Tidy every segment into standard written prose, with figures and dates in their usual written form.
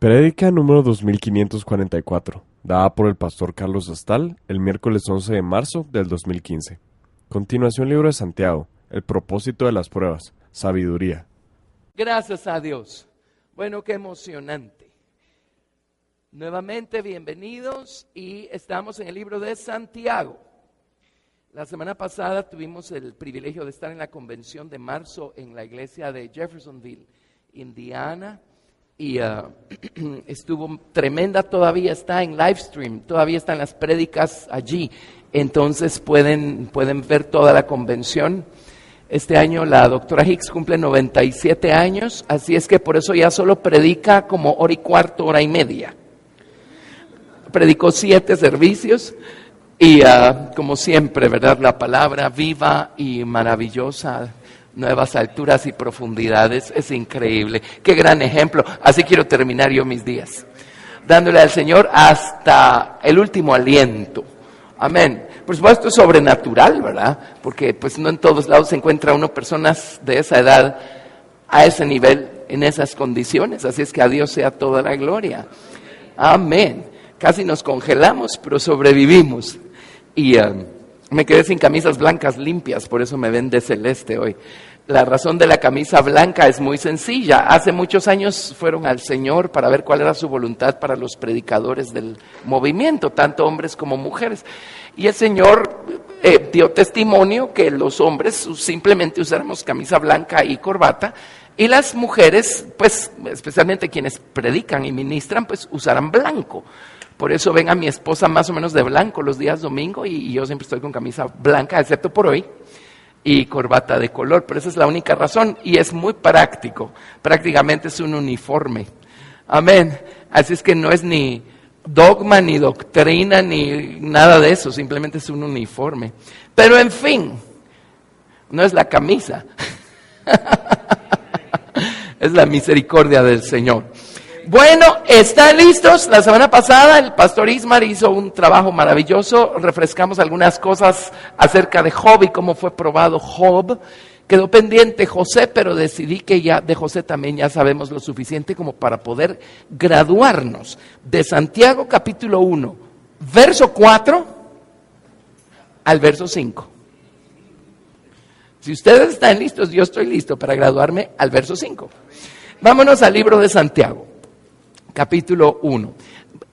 Prédica número 2544, dada por el pastor Carlos Astal el miércoles 11 de marzo del 2015. Continuación, libro de Santiago, el propósito de las pruebas, sabiduría. Gracias a Dios. Bueno, qué emocionante. Nuevamente, bienvenidos y estamos en el libro de Santiago. La semana pasada tuvimos el privilegio de estar en la convención de marzo en la iglesia de Jeffersonville, Indiana. Y estuvo tremenda, todavía está en live stream, todavía están las prédicas allí. Entonces pueden ver toda la convención. Este año la doctora Hicks cumple 97 años, así es que por eso ya solo predica como hora y cuarto, hora y media. Predicó 7 servicios y como siempre, ¿verdad? La palabra viva y maravillosa, nuevas alturas y profundidades, es increíble. Qué gran ejemplo. Así quiero terminar yo mis días, dándole al Señor hasta el último aliento. Amén. Por supuesto es sobrenatural, ¿verdad? Porque pues no en todos lados se encuentra uno personas de esa edad a ese nivel, en esas condiciones. Así es que a Dios sea toda la gloria. Amén. Casi nos congelamos, pero sobrevivimos. Y me quedé sin camisas blancas limpias, por eso me ven de celeste hoy. La razón de la camisa blanca es muy sencilla. Hace muchos años fueron al Señor para ver cuál era su voluntad para los predicadores del movimiento, tanto hombres como mujeres. Y el Señor dio testimonio que los hombres simplemente usáramos camisa blanca y corbata, y las mujeres, pues especialmente quienes predican y ministran, pues usarán blanco. Por eso ven a mi esposa más o menos de blanco los días domingo y yo siempre estoy con camisa blanca, excepto por hoy, y corbata de color. Pero esa es la única razón y es muy práctico. Prácticamente es un uniforme. Amén. Así es que no es ni dogma, ni doctrina, ni nada de eso. Simplemente es un uniforme. Pero en fin, no es la camisa. Es la misericordia del Señor. Bueno, ¿están listos? La semana pasada el pastor Ismar hizo un trabajo maravilloso. Refrescamos algunas cosas acerca de Job y cómo fue probado Job. Quedó pendiente José, pero decidí que ya de José también ya sabemos lo suficiente como para poder graduarnos de Santiago capítulo 1, verso 4 al verso 5. Si ustedes están listos, yo estoy listo para graduarme al verso 5. Vámonos al libro de Santiago. Capítulo 1.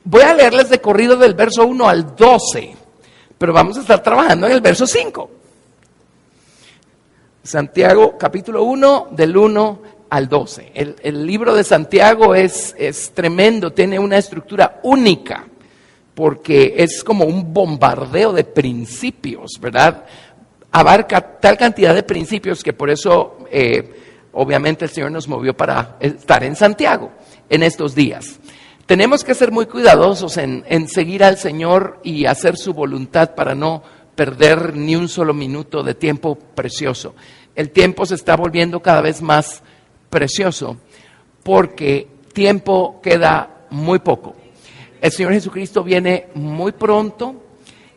Voy a leerles de corrido del verso 1 al 12, pero vamos a estar trabajando en el verso 5. Santiago, capítulo 1, del 1 al 12. El libro de Santiago es tremendo, tiene una estructura única, porque es como un bombardeo de principios, ¿verdad? Abarca tal cantidad de principios que por eso, obviamente, el Señor nos movió para estar en Santiago en estos días. Tenemos que ser muy cuidadosos en seguir al Señor y hacer su voluntad para no perder ni un solo minuto de tiempo precioso. El tiempo se está volviendo cada vez más precioso porque tiempo queda muy poco. El Señor Jesucristo viene muy pronto.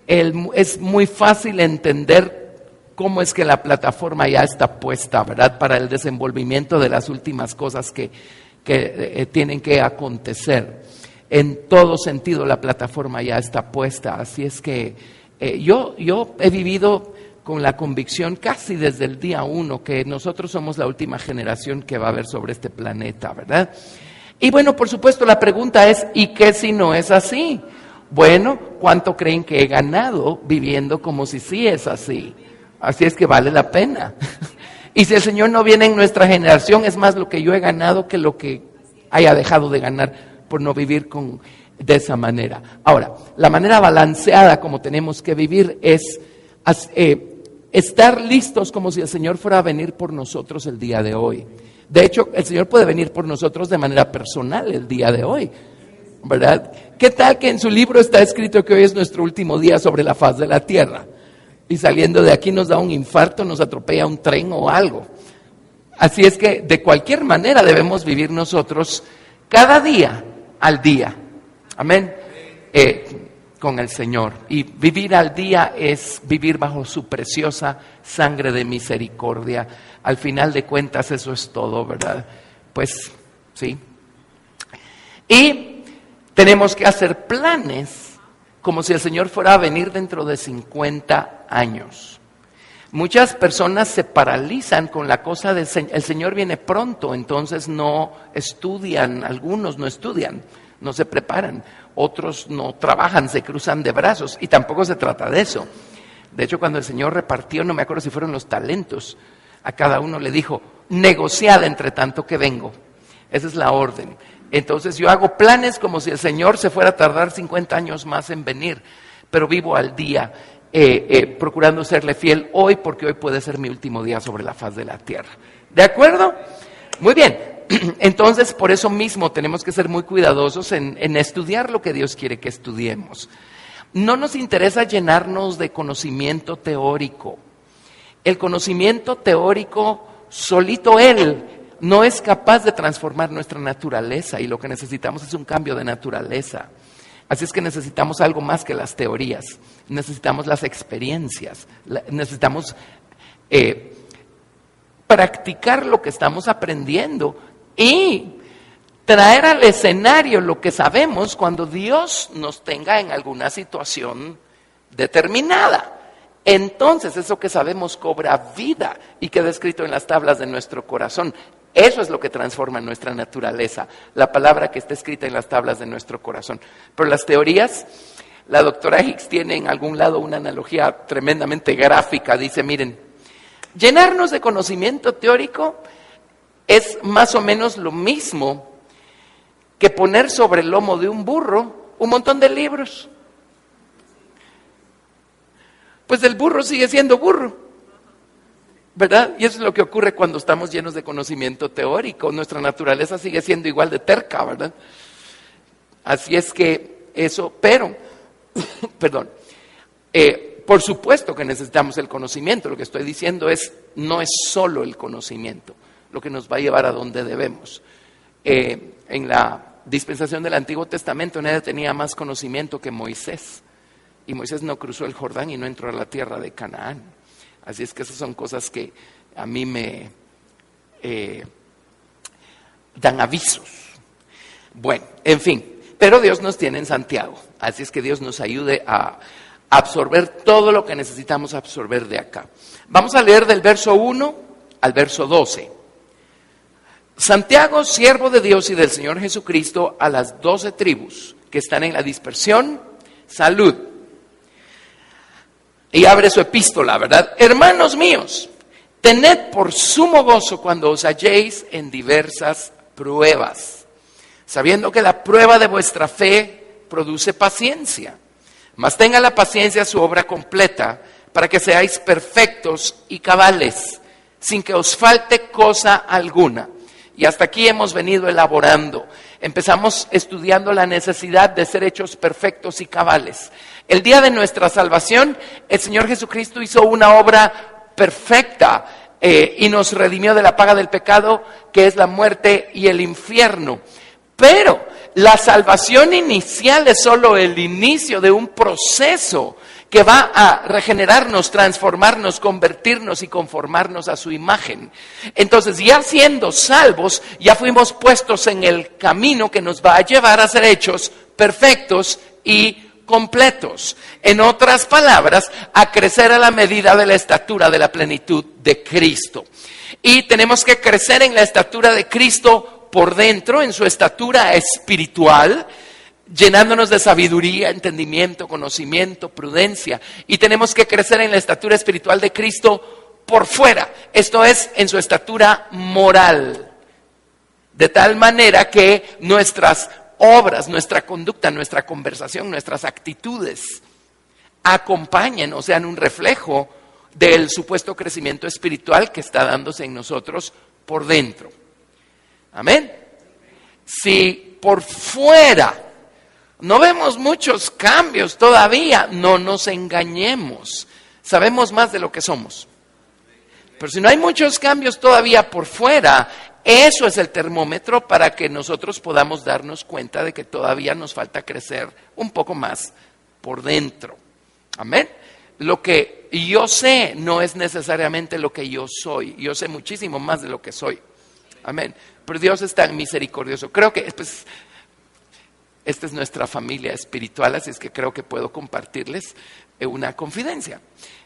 Es muy fácil entender cómo es que la plataforma ya está puesta, ¿verdad? Para el desenvolvimiento de las últimas cosas que tienen que acontecer. En todo sentido la plataforma ya está puesta, así es que yo he vivido con la convicción casi desde el día 1 que nosotros somos la última generación que va a haber sobre este planeta, ¿verdad? Y bueno, por supuesto la pregunta es, ¿y qué si no es así? Bueno, ¿cuánto creen que he ganado viviendo como si sí es así? Así es que vale la pena. Y si el Señor no viene en nuestra generación, es más lo que yo he ganado que lo que haya dejado de ganar por no vivir de esa manera. Ahora, la manera balanceada como tenemos que vivir es estar listos como si el Señor fuera a venir por nosotros el día de hoy. De hecho, el Señor puede venir por nosotros de manera personal el día de hoy, ¿verdad? ¿Qué tal que en su libro está escrito que hoy es nuestro último día sobre la faz de la tierra? Y saliendo de aquí nos da un infarto, nos atropella un tren o algo. Así es que de cualquier manera debemos vivir nosotros cada día al día. Amén. Con el Señor. Y vivir al día es vivir bajo su preciosa sangre de misericordia. Al final de cuentas eso es todo, ¿verdad? Pues sí. Y tenemos que hacer planes como si el Señor fuera a venir dentro de 50 años. Muchas personas se paralizan con la cosa de el Señor viene pronto, entonces no estudian, algunos no estudian, no se preparan, otros no trabajan, se cruzan de brazos, y tampoco se trata de eso. De hecho, cuando el Señor repartió, no me acuerdo si fueron los talentos, a cada uno le dijo, negociad entre tanto que vengo. Esa es la orden. Entonces yo hago planes como si el Señor se fuera a tardar 50 años más en venir, pero vivo al día, procurando serle fiel hoy, porque hoy puede ser mi último día sobre la faz de la tierra. ¿De acuerdo? Muy bien. Entonces, por eso mismo tenemos que ser muy cuidadosos en estudiar lo que Dios quiere que estudiemos. No nos interesa llenarnos de conocimiento teórico. El conocimiento teórico, solito él, no es capaz de transformar nuestra naturaleza, y lo que necesitamos es un cambio de naturaleza. Así es que necesitamos algo más que las teorías, necesitamos las experiencias, necesitamos practicar lo que estamos aprendiendo y traer al escenario lo que sabemos cuando Dios nos tenga en alguna situación determinada. Entonces eso que sabemos cobra vida y queda escrito en las tablas de nuestro corazón. Eso es lo que transforma nuestra naturaleza, la palabra que está escrita en las tablas de nuestro corazón. Pero las teorías, la doctora Hicks tiene en algún lado una analogía tremendamente gráfica. Dice, miren, llenarnos de conocimiento teórico es más o menos lo mismo que poner sobre el lomo de un burro un montón de libros. Pues el burro sigue siendo burro, ¿verdad? Y eso es lo que ocurre cuando estamos llenos de conocimiento teórico. Nuestra naturaleza sigue siendo igual de terca, ¿verdad? Así es que eso, pero, perdón, por supuesto que necesitamos el conocimiento. Lo que estoy diciendo no es solo el conocimiento lo que nos va a llevar a donde debemos. En la dispensación del Antiguo Testamento nadie tenía más conocimiento que Moisés. Y Moisés no cruzó el Jordán y no entró a la tierra de Canaán. Así es que esas son cosas que a mí me dan avisos. Bueno, en fin, pero Dios nos tiene en Santiago. Así es que Dios nos ayude a absorber todo lo que necesitamos absorber de acá. Vamos a leer del verso 1 al verso 12. Santiago, siervo de Dios y del Señor Jesucristo, a las 12 tribus que están en la dispersión, salud. Y abre su epístola, ¿verdad? Hermanos míos, tened por sumo gozo cuando os halléis en diversas pruebas, sabiendo que la prueba de vuestra fe produce paciencia. Mas tenga la paciencia su obra completa, para que seáis perfectos y cabales, sin que os falte cosa alguna. Y hasta aquí hemos venido elaborando. Empezamos estudiando la necesidad de ser hechos perfectos y cabales. El día de nuestra salvación, el Señor Jesucristo hizo una obra perfecta y nos redimió de la paga del pecado, que es la muerte y el infierno. Pero la salvación inicial es solo el inicio de un proceso que va a regenerarnos, transformarnos, convertirnos y conformarnos a su imagen. Entonces, ya siendo salvos, ya fuimos puestos en el camino que nos va a llevar a ser hechos perfectos y completos. En otras palabras, a crecer a la medida de la estatura de la plenitud de Cristo. Y tenemos que crecer en la estatura de Cristo por dentro, en su estatura espiritual, llenándonos de sabiduría, entendimiento, conocimiento, prudencia. Y tenemos que crecer en la estatura espiritual de Cristo por fuera. Esto es, en su estatura moral. De tal manera que nuestras obras, nuestra conducta, nuestra conversación, nuestras actitudes acompañen o sean un reflejo del supuesto crecimiento espiritual que está dándose en nosotros por dentro. Amén. Si por fuera no vemos muchos cambios todavía, no nos engañemos. Sabemos más de lo que somos. Pero si no hay muchos cambios todavía por fuera, eso es el termómetro para que nosotros podamos darnos cuenta de que todavía nos falta crecer un poco más por dentro. Amén. Lo que yo sé no es necesariamente lo que yo soy. Yo sé muchísimo más de lo que soy. Amén. Pero Dios es tan misericordioso. Creo que Esta es nuestra familia espiritual, así es que creo que puedo compartirles una confidencia.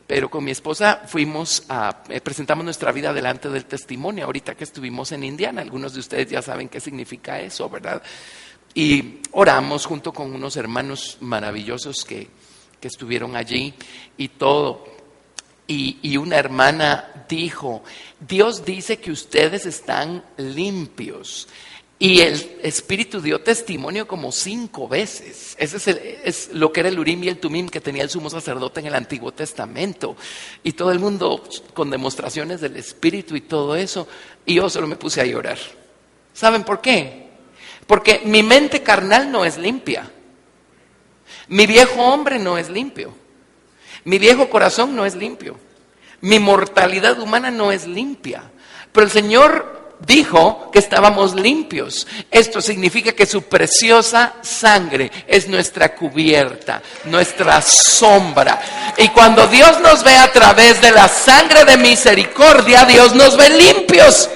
Pero con mi esposa presentamos nuestra vida delante del testimonio, ahorita que estuvimos en Indiana. Algunos de ustedes ya saben qué significa eso, ¿verdad? Y oramos junto con unos hermanos maravillosos que estuvieron allí y todo. Y una hermana dijo, Dios dice que ustedes están limpios. Y el Espíritu dio testimonio como 5 veces. Ese es lo que era el Urim y el Tumim que tenía el sumo sacerdote en el Antiguo Testamento. Y todo el mundo con demostraciones del Espíritu y todo eso. Y yo solo me puse a llorar. ¿Saben por qué? Porque mi mente carnal no es limpia. Mi viejo hombre no es limpio. Mi viejo corazón no es limpio. Mi mortalidad humana no es limpia. Pero el Señor dijo que estábamos limpios. Esto significa que su preciosa sangre es nuestra cubierta, nuestra sombra. Y cuando Dios nos ve a través de la sangre de misericordia, Dios nos ve limpios.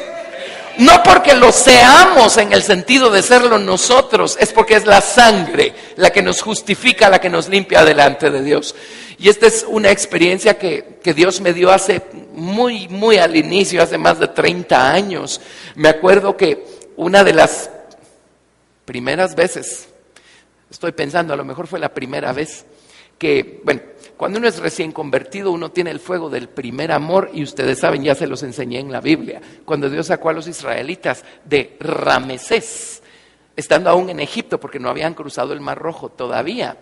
No porque lo seamos en el sentido de serlo nosotros, es porque es la sangre la que nos justifica, la que nos limpia delante de Dios. Y esta es una experiencia que Dios me dio hace muy al inicio, hace más de 30 años. Me acuerdo que una de las primeras veces, estoy pensando, a lo mejor fue la primera vez, que, bueno, cuando uno es recién convertido, uno tiene el fuego del primer amor, y ustedes saben, ya se los enseñé en la Biblia, cuando Dios sacó a los israelitas de Ramesés, estando aún en Egipto, porque no habían cruzado el Mar Rojo todavía.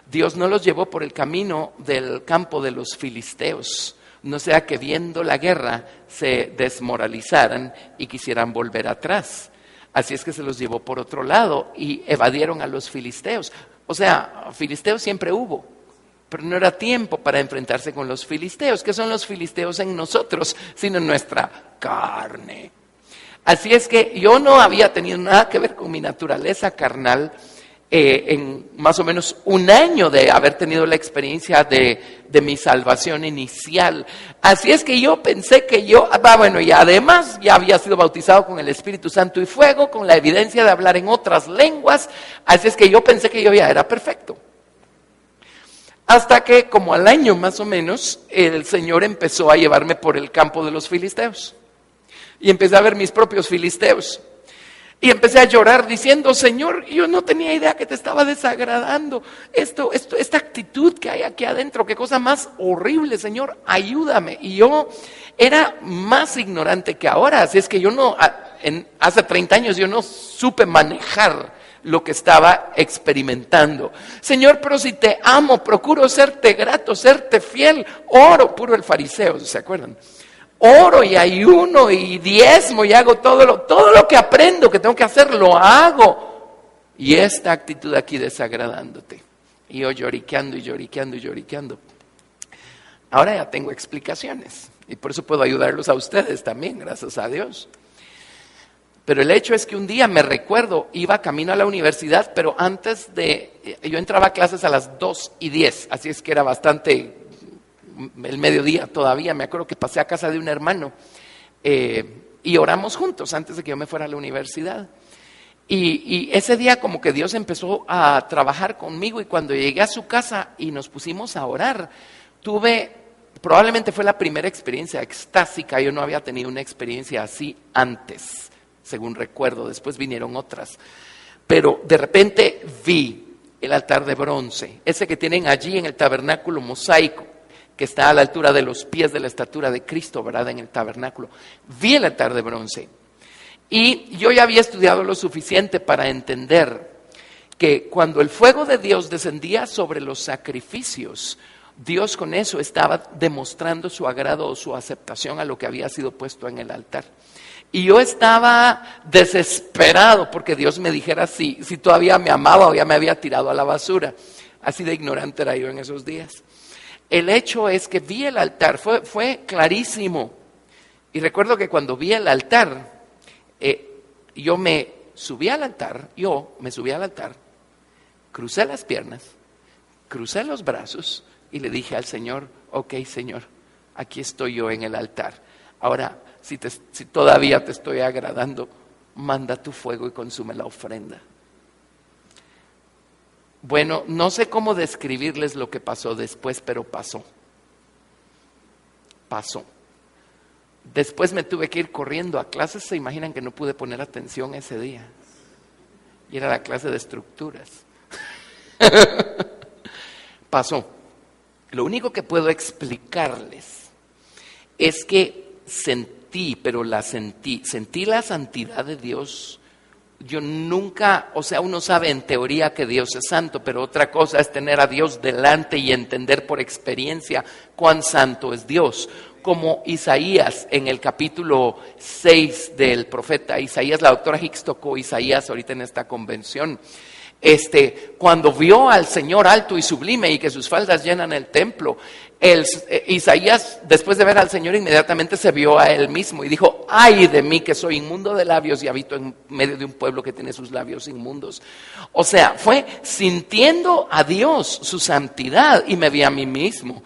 Dios no los llevó por el camino del campo de los filisteos, no sea que viendo la guerra se desmoralizaran y quisieran volver atrás. Así es que se los llevó por otro lado y evadieron a los filisteos. O sea, filisteos siempre hubo, pero no era tiempo para enfrentarse con los filisteos. ¿Qué son los filisteos en nosotros, sino en nuestra carne? Así es que yo no había tenido nada que ver con mi naturaleza carnal en más o menos 1 año de haber tenido la experiencia de mi salvación inicial. Así es que yo pensé que y además ya había sido bautizado con el Espíritu Santo y fuego, con la evidencia de hablar en otras lenguas. Así es que yo pensé que yo ya era perfecto. Hasta que como al año más o menos, el Señor empezó a llevarme por el campo de los filisteos. Y empecé a ver mis propios filisteos. Y empecé a llorar diciendo, Señor, yo no tenía idea que te estaba desagradando. Esta actitud que hay aquí adentro, qué cosa más horrible, Señor, ayúdame. Y yo era más ignorante que ahora. Así es que yo hace 30 años yo no supe manejar lo que estaba experimentando. Señor, pero si te amo, procuro serte grato, serte fiel. Oro, puro el fariseo, ¿se acuerdan? Oro y ayuno y diezmo y hago todo lo que aprendo que tengo que hacer, lo hago. Y esta actitud aquí desagradándote. Y yo lloriqueando y lloriqueando y lloriqueando. Ahora ya tengo explicaciones. Y por eso puedo ayudarlos a ustedes también, gracias a Dios. Pero el hecho es que un día me recuerdo, iba camino a la universidad, pero yo entraba a clases a las 2:10, así es que era bastante el mediodía todavía. Me acuerdo que pasé a casa de un hermano y oramos juntos antes de que yo me fuera a la universidad. Y ese día como que Dios empezó a trabajar conmigo, y cuando llegué a su casa y nos pusimos a orar, probablemente fue la primera experiencia extásica. Yo no había tenido una experiencia así antes, según recuerdo. Después vinieron otras. Pero de repente vi el altar de bronce, ese que tienen allí en el tabernáculo mosaico, que está a la altura de los pies de la estatura de Cristo, ¿verdad? En el tabernáculo. Vi el altar de bronce. Y yo ya había estudiado lo suficiente para entender que cuando el fuego de Dios descendía sobre los sacrificios, Dios con eso estaba demostrando su agrado o su aceptación a lo que había sido puesto en el altar. Y yo estaba desesperado porque Dios me dijera si todavía me amaba o ya me había tirado a la basura. Así de ignorante era yo en esos días. El hecho es que vi el altar, fue clarísimo. Y recuerdo que cuando vi el altar, yo me subí al altar, crucé las piernas, crucé los brazos y le dije al Señor, ok, Señor, aquí estoy yo en el altar. Ahora, si todavía te estoy agradando, manda tu fuego y consume la ofrenda. Bueno, no sé cómo describirles lo que pasó después, pero pasó. Pasó. Después me tuve que ir corriendo a clases. Se imaginan que no pude poner atención ese día. Y era la clase de estructuras. Pasó. Lo único que puedo explicarles es que sentí la santidad de Dios. Yo nunca, uno sabe en teoría que Dios es santo, pero otra cosa es tener a Dios delante y entender por experiencia cuán santo es Dios. Como Isaías en el capítulo 6 del profeta Isaías, la doctora Hicks tocó Isaías ahorita en esta convención. Cuando vio al Señor alto y sublime y que sus faldas llenan el templo, Isaías, después de ver al Señor, inmediatamente se vio a él mismo y dijo: ay de mí que soy inmundo de labios y habito en medio de un pueblo que tiene sus labios inmundos. O sea, fue sintiendo a Dios, su santidad, y me vi a mí mismo.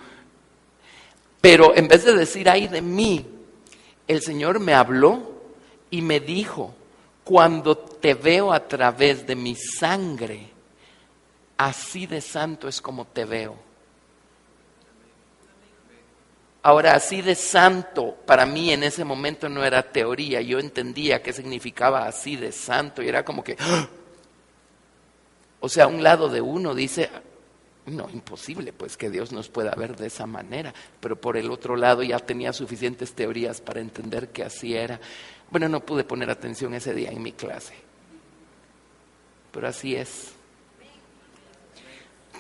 Pero en vez de decir ay de mí, el Señor me habló y me dijo: cuando te veo a través de mi sangre, así de santo es como te veo. Ahora, así de santo, para mí en ese momento no era teoría. Yo entendía qué significaba así de santo y era como que... ¡ah! O sea, un lado de uno dice... no, imposible pues que Dios nos pueda ver de esa manera. Pero por el otro lado ya tenía suficientes teorías para entender que así era. Bueno, no pude poner atención ese día en mi clase. Pero así es.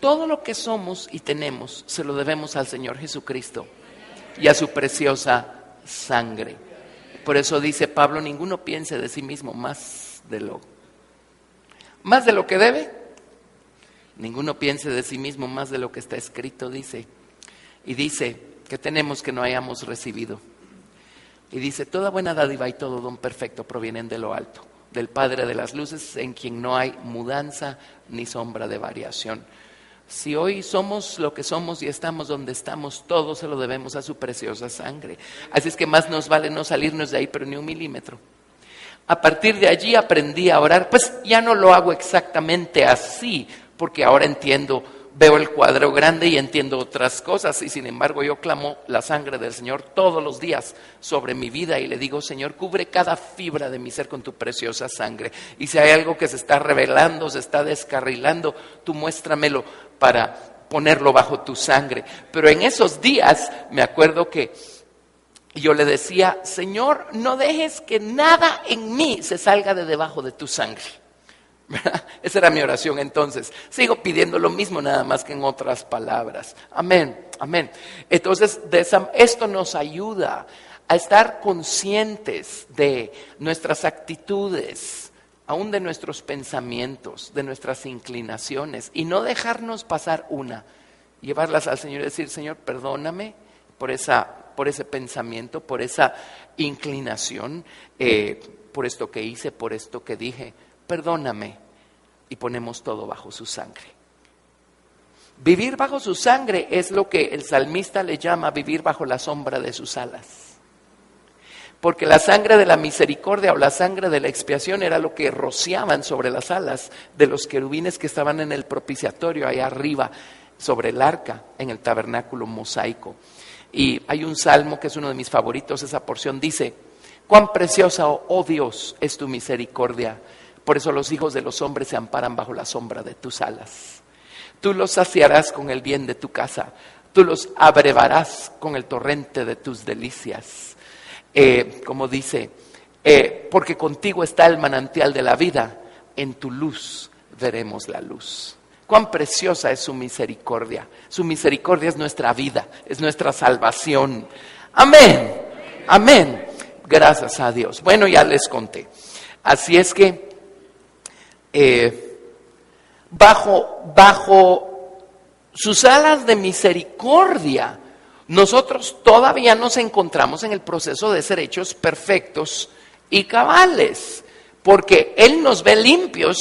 Todo lo que somos y tenemos se lo debemos al Señor Jesucristo y a su preciosa sangre. Por eso dice Pablo: ninguno piense de sí mismo más de lo que debe. Ninguno piense de sí mismo más de lo que está escrito, dice. Y dice que tenemos que no hayamos recibido. Y dice: toda buena dádiva y todo don perfecto provienen de lo alto, del Padre de las luces, en quien no hay mudanza ni sombra de variación. Si hoy somos lo que somos y estamos donde estamos, todo se lo debemos a su preciosa sangre. Así es que más nos vale no salirnos de ahí, pero ni un milímetro. A partir de allí aprendí a orar. Pues ya no lo hago exactamente así, porque ahora entiendo, veo el cuadro grande y entiendo otras cosas. Y sin embargo yo clamo la sangre del Señor todos los días sobre mi vida y le digo: Señor, cubre cada fibra de mi ser con tu preciosa sangre. Y si hay algo que se está revelando, se está descarrilando, tú muéstramelo para ponerlo bajo tu sangre. Pero en esos días me acuerdo que yo le decía: Señor, no dejes que nada en mí se salga de debajo de tu sangre. Esa era mi oración entonces. Sigo pidiendo lo mismo, nada más que en otras palabras. Amén, amén. Entonces, esto nos ayuda a estar conscientes de nuestras actitudes, aún de nuestros pensamientos, de nuestras inclinaciones, y no dejarnos pasar una, llevarlas al Señor y decir: Señor, perdóname por ese pensamiento, por esa inclinación, por esto que hice, por esto que dije. Perdóname, y ponemos todo bajo su sangre. Vivir bajo su sangre es lo que el salmista le llama vivir bajo la sombra de sus alas. Porque la sangre de la misericordia o la sangre de la expiación era lo que rociaban sobre las alas de los querubines que estaban en el propiciatorio allá arriba, sobre el arca, en el tabernáculo mosaico. Y hay un salmo que es uno de mis favoritos, esa porción dice: cuán preciosa, oh Dios, es tu misericordia. Por eso los hijos de los hombres se amparan bajo la sombra de tus alas. Tú los saciarás con el bien de tu casa. Tú los abrevarás con el torrente de tus delicias. Como dice, porque contigo está el manantial de la vida. En tu luz veremos la luz. Cuán preciosa es su misericordia. Su misericordia es nuestra vida, es nuestra salvación. Amén, amén. Gracias a Dios. Bueno, ya les conté. Así es que bajo sus alas de misericordia, nosotros todavía nos encontramos en el proceso de ser hechos perfectos y cabales, porque Él nos ve limpios,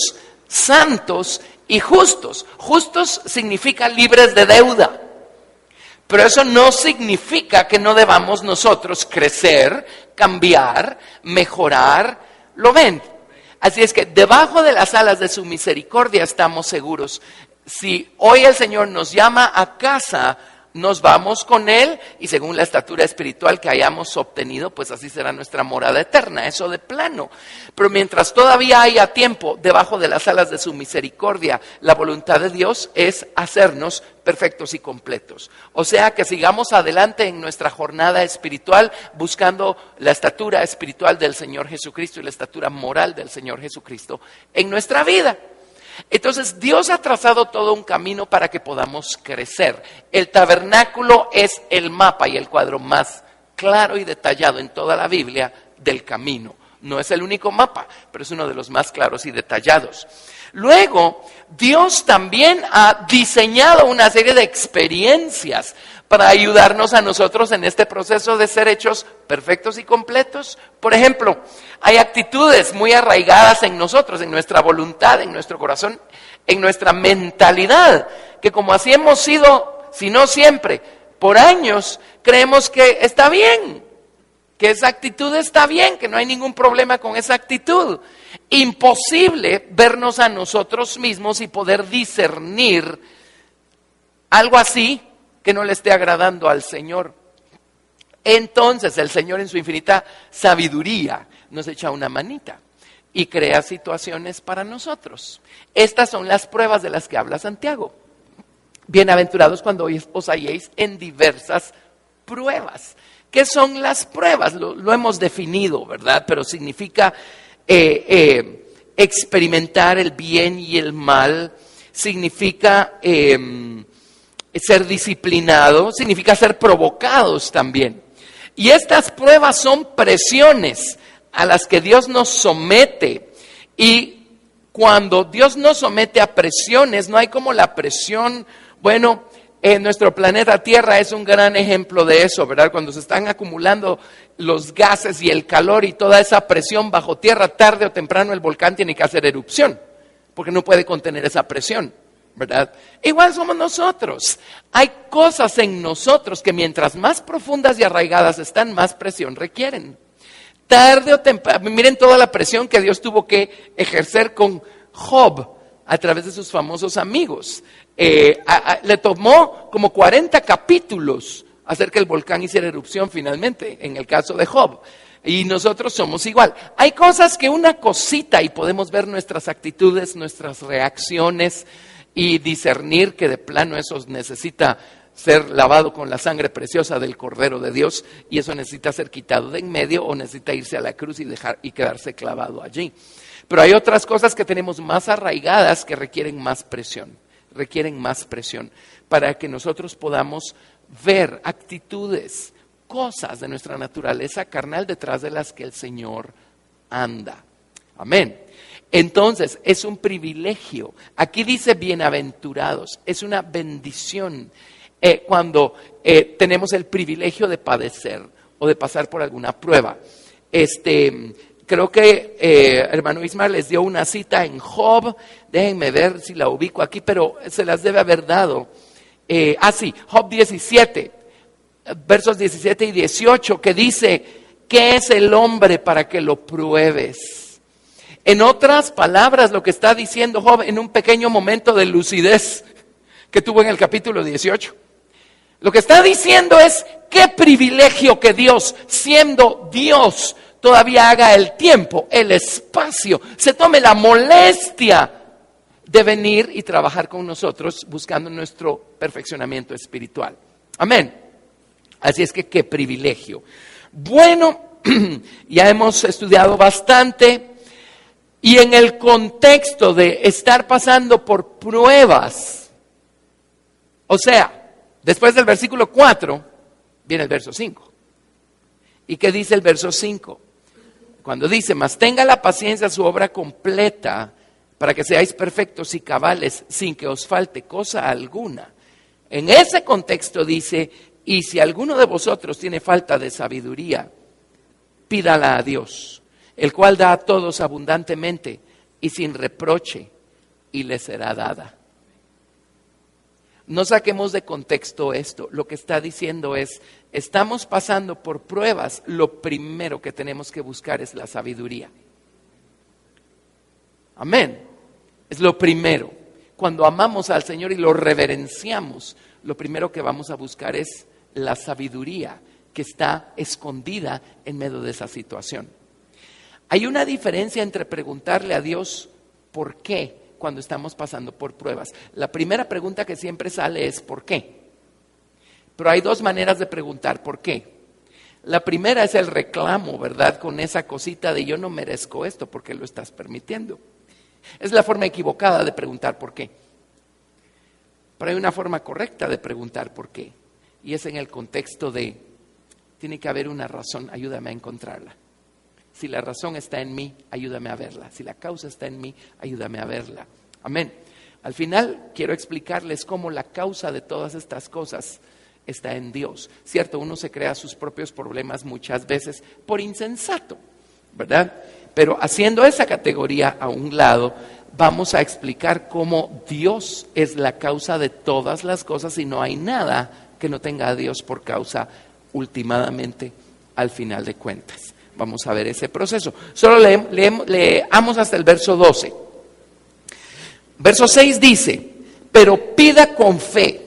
santos y justos. Justos significa libres de deuda, pero eso no significa que no debamos nosotros crecer, cambiar, mejorar. ¿Lo ven? Así es que debajo de las alas de su misericordia estamos seguros. Si hoy el Señor nos llama a casa, nos vamos con Él y según la estatura espiritual que hayamos obtenido, pues así será nuestra morada eterna, eso de plano. Pero mientras todavía haya tiempo debajo de las alas de su misericordia, la voluntad de Dios es hacernos perfectos y completos. O sea que sigamos adelante en nuestra jornada espiritual buscando la estatura espiritual del Señor Jesucristo y la estatura moral del Señor Jesucristo en nuestra vida. Entonces Dios ha trazado todo un camino para que podamos crecer. El tabernáculo es el mapa y el cuadro más claro y detallado en toda la Biblia del camino. No es el único mapa, pero es uno de los más claros y detallados. Luego, Dios también ha diseñado una serie de experiencias para ayudarnos a nosotros en este proceso de ser hechos perfectos y completos. Por ejemplo, hay actitudes muy arraigadas en nosotros, en nuestra voluntad, en nuestro corazón, en nuestra mentalidad, que como así hemos sido, si no siempre, por años, creemos que está bien, que esa actitud está bien, que no hay ningún problema con esa actitud. Imposible vernos a nosotros mismos y poder discernir algo así que no le esté agradando al Señor. Entonces el Señor en su infinita sabiduría nos echa una manita y crea situaciones para nosotros. Estas son las pruebas de las que habla Santiago. Bienaventurados cuando os halléis en diversas pruebas. ¿Qué son las pruebas? Lo hemos definido, ¿verdad? Pero significa experimentar el bien y el mal, significa ser disciplinado, significa ser provocados también. Y estas pruebas son presiones a las que Dios nos somete. Y cuando Dios nos somete a presiones, no hay como la presión, bueno, en nuestro planeta Tierra es un gran ejemplo de eso, ¿verdad? Cuando se están acumulando los gases y el calor y toda esa presión bajo tierra, tarde o temprano el volcán tiene que hacer erupción, porque no puede contener esa presión, ¿verdad? Igual somos nosotros. Hay cosas en nosotros que mientras más profundas y arraigadas están, más presión requieren. Tarde o temprano, miren toda la presión que Dios tuvo que ejercer con Job a través de sus famosos amigos. Le tomó como 40 capítulos hacer que el volcán hiciera erupción finalmente, en el caso de Job. Y nosotros somos igual. Hay cosas que una cosita y podemos ver nuestras actitudes, nuestras reacciones y discernir que de plano eso necesita ser lavado con la sangre preciosa del Cordero de Dios y eso necesita ser quitado de en medio o necesita irse a la cruz y quedarse clavado allí. Pero hay otras cosas que tenemos más arraigadas que requieren más presión para que nosotros podamos ver actitudes, cosas de nuestra naturaleza carnal detrás de las que el Señor anda. Amén. Entonces, es un privilegio. Aquí dice bienaventurados, es una bendición cuando tenemos el privilegio de padecer o de pasar por alguna prueba. Creo que hermano Ismael les dio una cita en Job, déjenme ver si la ubico aquí, pero se las debe haber dado. Sí, Job 17, versos 17 y 18, que dice, ¿qué es el hombre para que lo pruebes? En otras palabras, lo que está diciendo Job en un pequeño momento de lucidez que tuvo en el capítulo 18. Lo que está diciendo es, qué privilegio que Dios, siendo Dios, todavía haga el tiempo, el espacio, se tome la molestia de venir y trabajar con nosotros buscando nuestro perfeccionamiento espiritual. Amén. Así es que qué privilegio. Bueno, ya hemos estudiado bastante y en el contexto de estar pasando por pruebas, o sea, después del versículo 4 viene el verso 5. ¿Y qué dice el verso 5? Cuando dice, mas tenga la paciencia su obra completa, para que seáis perfectos y cabales, sin que os falte cosa alguna. En ese contexto dice, y si alguno de vosotros tiene falta de sabiduría, pídala a Dios, el cual da a todos abundantemente y sin reproche, y le será dada. No saquemos de contexto esto. Lo que está diciendo es, estamos pasando por pruebas, lo primero que tenemos que buscar es la sabiduría. Amén. Es lo primero. Cuando amamos al Señor y lo reverenciamos, lo primero que vamos a buscar es la sabiduría que está escondida en medio de esa situación. Hay una diferencia entre preguntarle a Dios por qué cuando estamos pasando por pruebas. La primera pregunta que siempre sale es ¿por qué? Pero hay dos maneras de preguntar ¿por qué? La primera es el reclamo, ¿verdad? Con esa cosita de yo no merezco esto, ¿por qué lo estás permitiendo? Es la forma equivocada de preguntar por qué. Pero hay una forma correcta de preguntar por qué. Y es en el contexto de, tiene que haber una razón, ayúdame a encontrarla. Si la razón está en mí, ayúdame a verla. Si la causa está en mí, ayúdame a verla. Amén. Al final quiero explicarles cómo la causa de todas estas cosas está en Dios. Cierto, uno se crea sus propios problemas muchas veces por insensato, ¿verdad? Pero haciendo esa categoría a un lado, vamos a explicar cómo Dios es la causa de todas las cosas y no hay nada que no tenga a Dios por causa últimamente al final de cuentas. Vamos a ver ese proceso. Solo leamos hasta el verso 12. Verso 6 dice, pero pida con fe,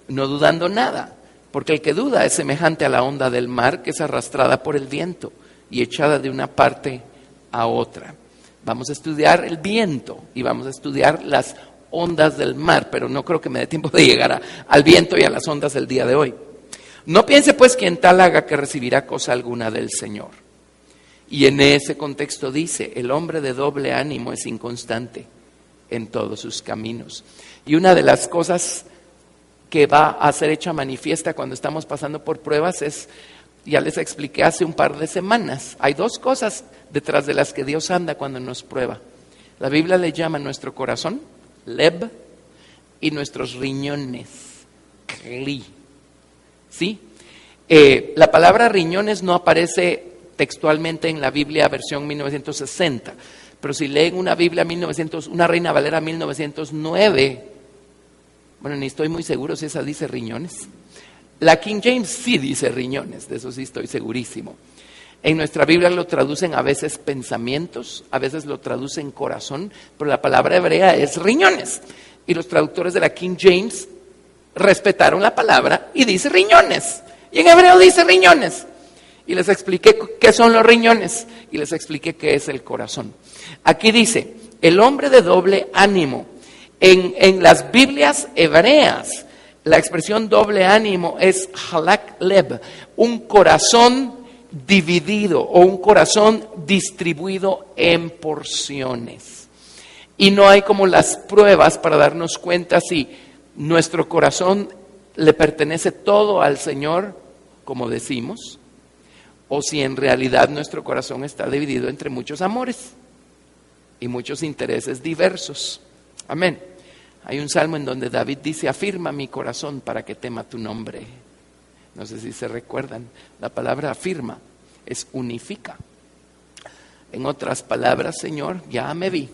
no dudando nada, porque el que duda es semejante a la onda del mar que es arrastrada por el viento y echada de una parte a otra. Vamos a estudiar el viento y vamos a estudiar las ondas del mar, pero no creo que me dé tiempo de llegar al viento y a las ondas del día de hoy. No piense pues quien tal haga que recibirá cosa alguna del Señor. Y en ese contexto dice, el hombre de doble ánimo es inconstante en todos sus caminos. Y una de las cosas que va a ser hecha manifiesta cuando estamos pasando por pruebas es, ya les expliqué hace un par de semanas, hay dos cosas detrás de las que Dios anda cuando nos prueba. La Biblia le llama nuestro corazón, leb, y nuestros riñones, kli. ¿Sí? La palabra riñones no aparece textualmente en la Biblia versión 1960, pero si leen una Biblia una Reina Valera 1909, bueno, ni estoy muy seguro si esa dice riñones. La King James sí dice riñones, de eso sí estoy segurísimo. En nuestra Biblia lo traducen a veces pensamientos, a veces lo traducen corazón, pero la palabra hebrea es riñones. Y los traductores de la King James respetaron la palabra y dice riñones. Y en hebreo dice riñones. Y les expliqué qué son los riñones y les expliqué qué es el corazón. Aquí dice, el hombre de doble ánimo. En las Biblias hebreas, la expresión doble ánimo es halak leb, un corazón dividido o un corazón distribuido en porciones. Y no hay como las pruebas para darnos cuenta si nuestro corazón le pertenece todo al Señor, como decimos, o si en realidad nuestro corazón está dividido entre muchos amores y muchos intereses diversos. Amén. Hay un salmo en donde David dice, afirma mi corazón para que tema tu nombre. No sé si se recuerdan, la palabra afirma es unifica. En otras palabras, Señor, ya me vi.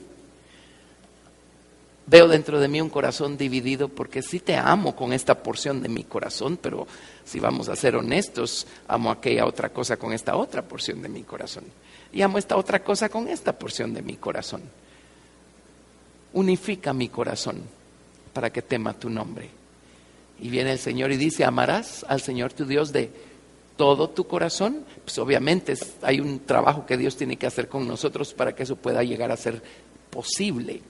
Veo dentro de mí un corazón dividido porque sí te amo con esta porción de mi corazón, pero si vamos a ser honestos, amo aquella otra cosa con esta otra porción de mi corazón. Y amo esta otra cosa con esta porción de mi corazón. Unifica mi corazón para que tema tu nombre. Y viene el Señor y dice, amarás al Señor tu Dios de todo tu corazón. Pues obviamente hay un trabajo que Dios tiene que hacer con nosotros para que eso pueda llegar a ser posible.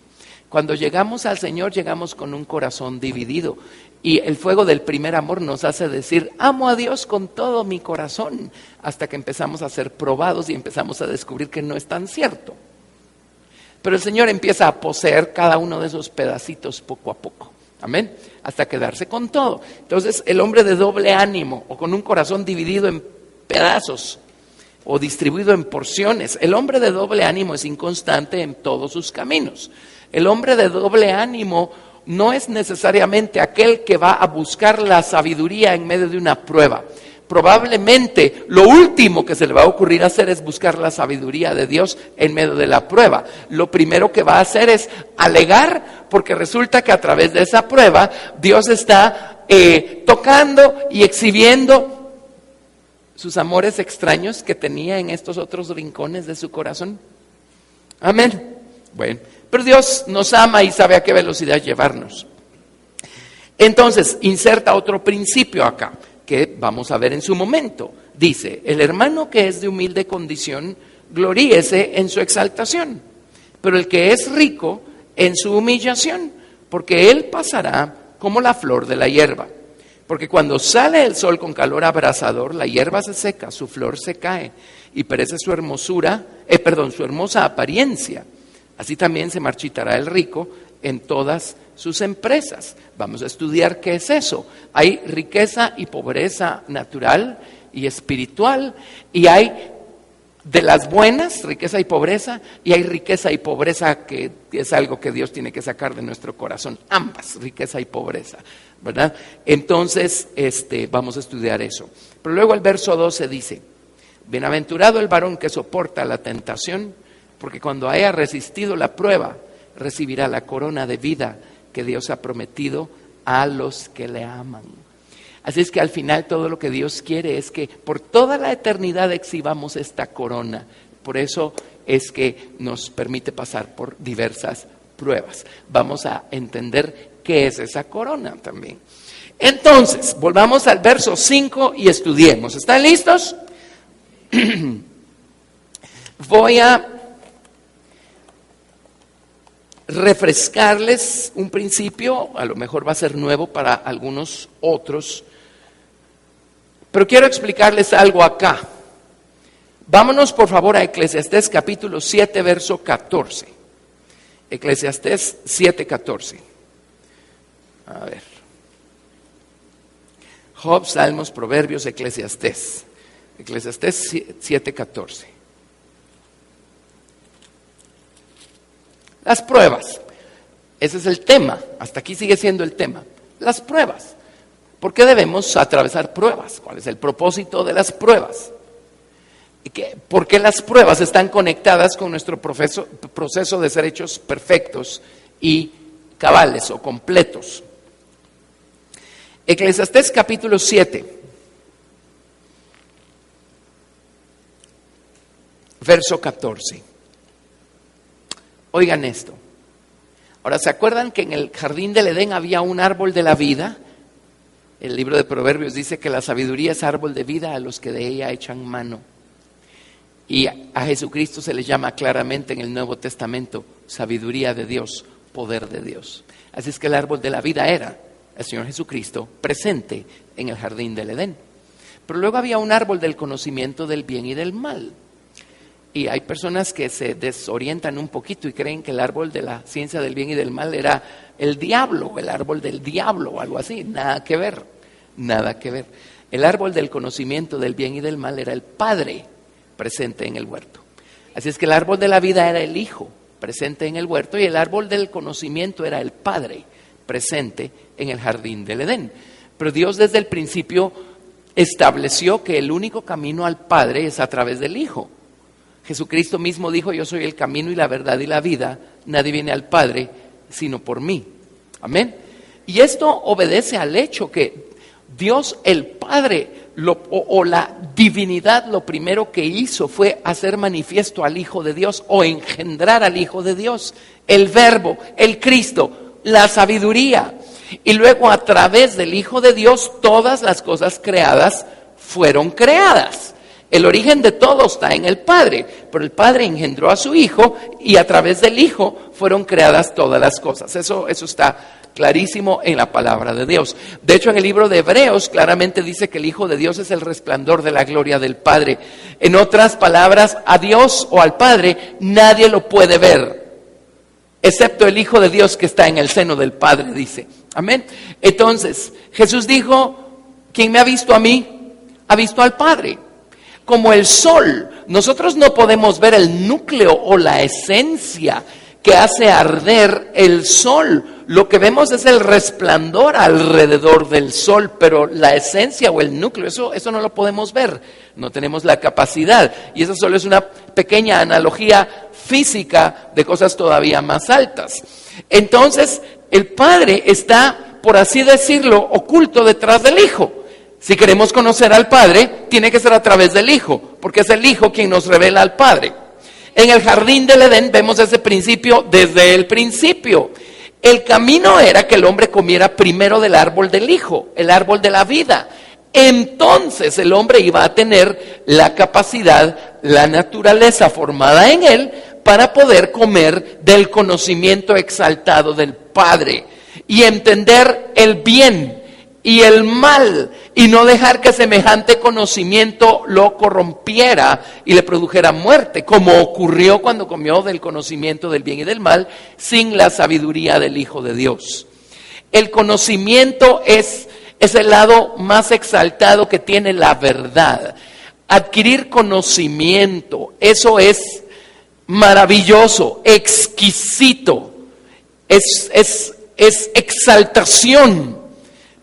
Cuando llegamos al Señor, llegamos con un corazón dividido. Y el fuego del primer amor nos hace decir, amo a Dios con todo mi corazón, hasta que empezamos a ser probados y empezamos a descubrir que no es tan cierto. Pero el Señor empieza a poseer cada uno de esos pedacitos poco a poco. Amén. Hasta quedarse con todo. Entonces, el hombre de doble ánimo o con un corazón dividido en pedazos o distribuido en porciones, el hombre de doble ánimo es inconstante en todos sus caminos. El hombre de doble ánimo no es necesariamente aquel que va a buscar la sabiduría en medio de una prueba. Probablemente lo último que se le va a ocurrir hacer es buscar la sabiduría de Dios en medio de la prueba. Lo primero que va a hacer es alegar, porque resulta que a través de esa prueba Dios está tocando y exhibiendo sus amores extraños que tenía en estos otros rincones de su corazón. Amén. Bueno, pero Dios nos ama y sabe a qué velocidad llevarnos. Entonces, inserta otro principio acá, que vamos a ver en su momento. Dice, el hermano que es de humilde condición, gloríese en su exaltación, pero el que es rico en su humillación, porque él pasará como la flor de la hierba. Porque cuando sale el sol con calor abrasador, la hierba se seca, su flor se cae y perece su hermosa apariencia. Así también se marchitará el rico en todas sus empresas. Vamos a estudiar qué es eso. Hay riqueza y pobreza natural y espiritual, y hay de las buenas, riqueza y pobreza, y hay riqueza y pobreza que es algo que Dios tiene que sacar de nuestro corazón. Ambas, riqueza y pobreza, ¿verdad? Entonces, vamos a estudiar eso. Pero luego el verso 12 dice, bienaventurado el varón que soporta la tentación, porque cuando haya resistido la prueba, recibirá la corona de vida que Dios ha prometido a los que le aman. Así es que al final todo lo que Dios quiere es que por toda la eternidad exhibamos esta corona. Por eso es que nos permite pasar por diversas pruebas. Vamos a entender qué es esa corona también. Entonces, volvamos al verso 5 y estudiemos. ¿Están listos? Voy a refrescarles un principio, a lo mejor va a ser nuevo para algunos otros, pero quiero explicarles algo acá. Vámonos por favor a Eclesiastés capítulo 7, verso 14. Eclesiastés 7, 14. A ver. Job, Salmos, Proverbios, Eclesiastés. Eclesiastés 7, 14. Las pruebas. Ese es el tema. Hasta aquí sigue siendo el tema. Las pruebas. ¿Por qué debemos atravesar pruebas? ¿Cuál es el propósito de las pruebas? ¿Por qué las pruebas están conectadas con nuestro proceso de ser hechos perfectos y cabales o completos? Eclesiastés capítulo 7, verso 14. Oigan esto. Ahora, ¿se acuerdan que en el jardín del Edén había un árbol de la vida? El libro de Proverbios dice que la sabiduría es árbol de vida a los que de ella echan mano. Y a Jesucristo se le llama claramente en el Nuevo Testamento sabiduría de Dios, poder de Dios. Así es que el árbol de la vida era el Señor Jesucristo presente en el jardín del Edén. Pero luego había un árbol del conocimiento del bien y del mal. Y hay personas que se desorientan un poquito y creen que el árbol de la ciencia del bien y del mal era el diablo, el árbol del diablo o algo así. Nada que ver, nada que ver. El árbol del conocimiento del bien y del mal era el Padre presente en el huerto. Así es que el árbol de la vida era el Hijo presente en el huerto y el árbol del conocimiento era el Padre presente en el jardín del Edén. Pero Dios desde el principio estableció que el único camino al Padre es a través del Hijo. Jesucristo mismo dijo, yo soy el camino y la verdad y la vida, nadie viene al Padre sino por mí. Amén. Y esto obedece al hecho que Dios el Padre o la divinidad lo primero que hizo fue hacer manifiesto al Hijo de Dios o engendrar al Hijo de Dios, el Verbo, el Cristo, la sabiduría. Y luego a través del Hijo de Dios todas las cosas creadas fueron creadas. El origen de todo está en el Padre, pero el Padre engendró a su Hijo y a través del Hijo fueron creadas todas las cosas. Eso está clarísimo en la palabra de Dios. De hecho, en el libro de Hebreos claramente dice que el Hijo de Dios es el resplandor de la gloria del Padre. En otras palabras, a Dios o al Padre nadie lo puede ver, excepto el Hijo de Dios que está en el seno del Padre, dice. Amén. Entonces, Jesús dijo, quien me ha visto a mí, ha visto al Padre. Como el sol, nosotros no podemos ver el núcleo o la esencia que hace arder el sol. Lo que vemos es el resplandor alrededor del sol, pero la esencia o el núcleo, eso no lo podemos ver, no tenemos la capacidad. Y eso solo es una pequeña analogía física de cosas todavía más altas. Entonces, el Padre está, por así decirlo, oculto detrás del Hijo. Si queremos conocer al Padre, tiene que ser a través del Hijo, porque es el Hijo quien nos revela al Padre. en el jardín del Edén vemos ese principio desde el principio. El camino era que el hombre comiera primero del árbol del hijo, el árbol de la vida. Entonces el hombre iba a tener la capacidad, la naturaleza formada en él para poder comer del conocimiento exaltado del Padre y entender el bien y el mal y no dejar que semejante conocimiento lo corrompiera y le produjera muerte, como ocurrió cuando comió del conocimiento del bien y del mal sin la sabiduría del Hijo de Dios. El conocimiento es el lado más exaltado que tiene la verdad. Adquirir conocimiento, eso es maravilloso, exquisito, es exaltación.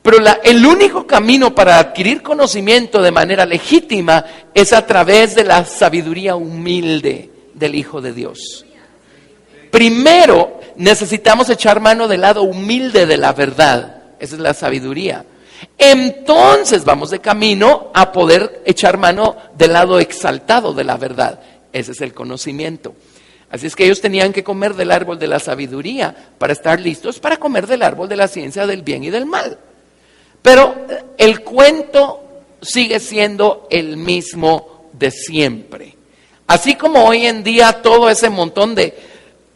Pero el único camino para adquirir conocimiento de manera legítima es a través de la sabiduría humilde del Hijo de Dios. Primero necesitamos echar mano del lado humilde de la verdad, esa es la sabiduría. Entonces vamos de camino a poder echar mano del lado exaltado de la verdad, ese es el conocimiento. Así es que ellos tenían que comer del árbol de la sabiduría para estar listos para comer del árbol de la ciencia del bien y del mal. Pero el cuento sigue siendo el mismo de siempre. Así como hoy en día todo ese montón de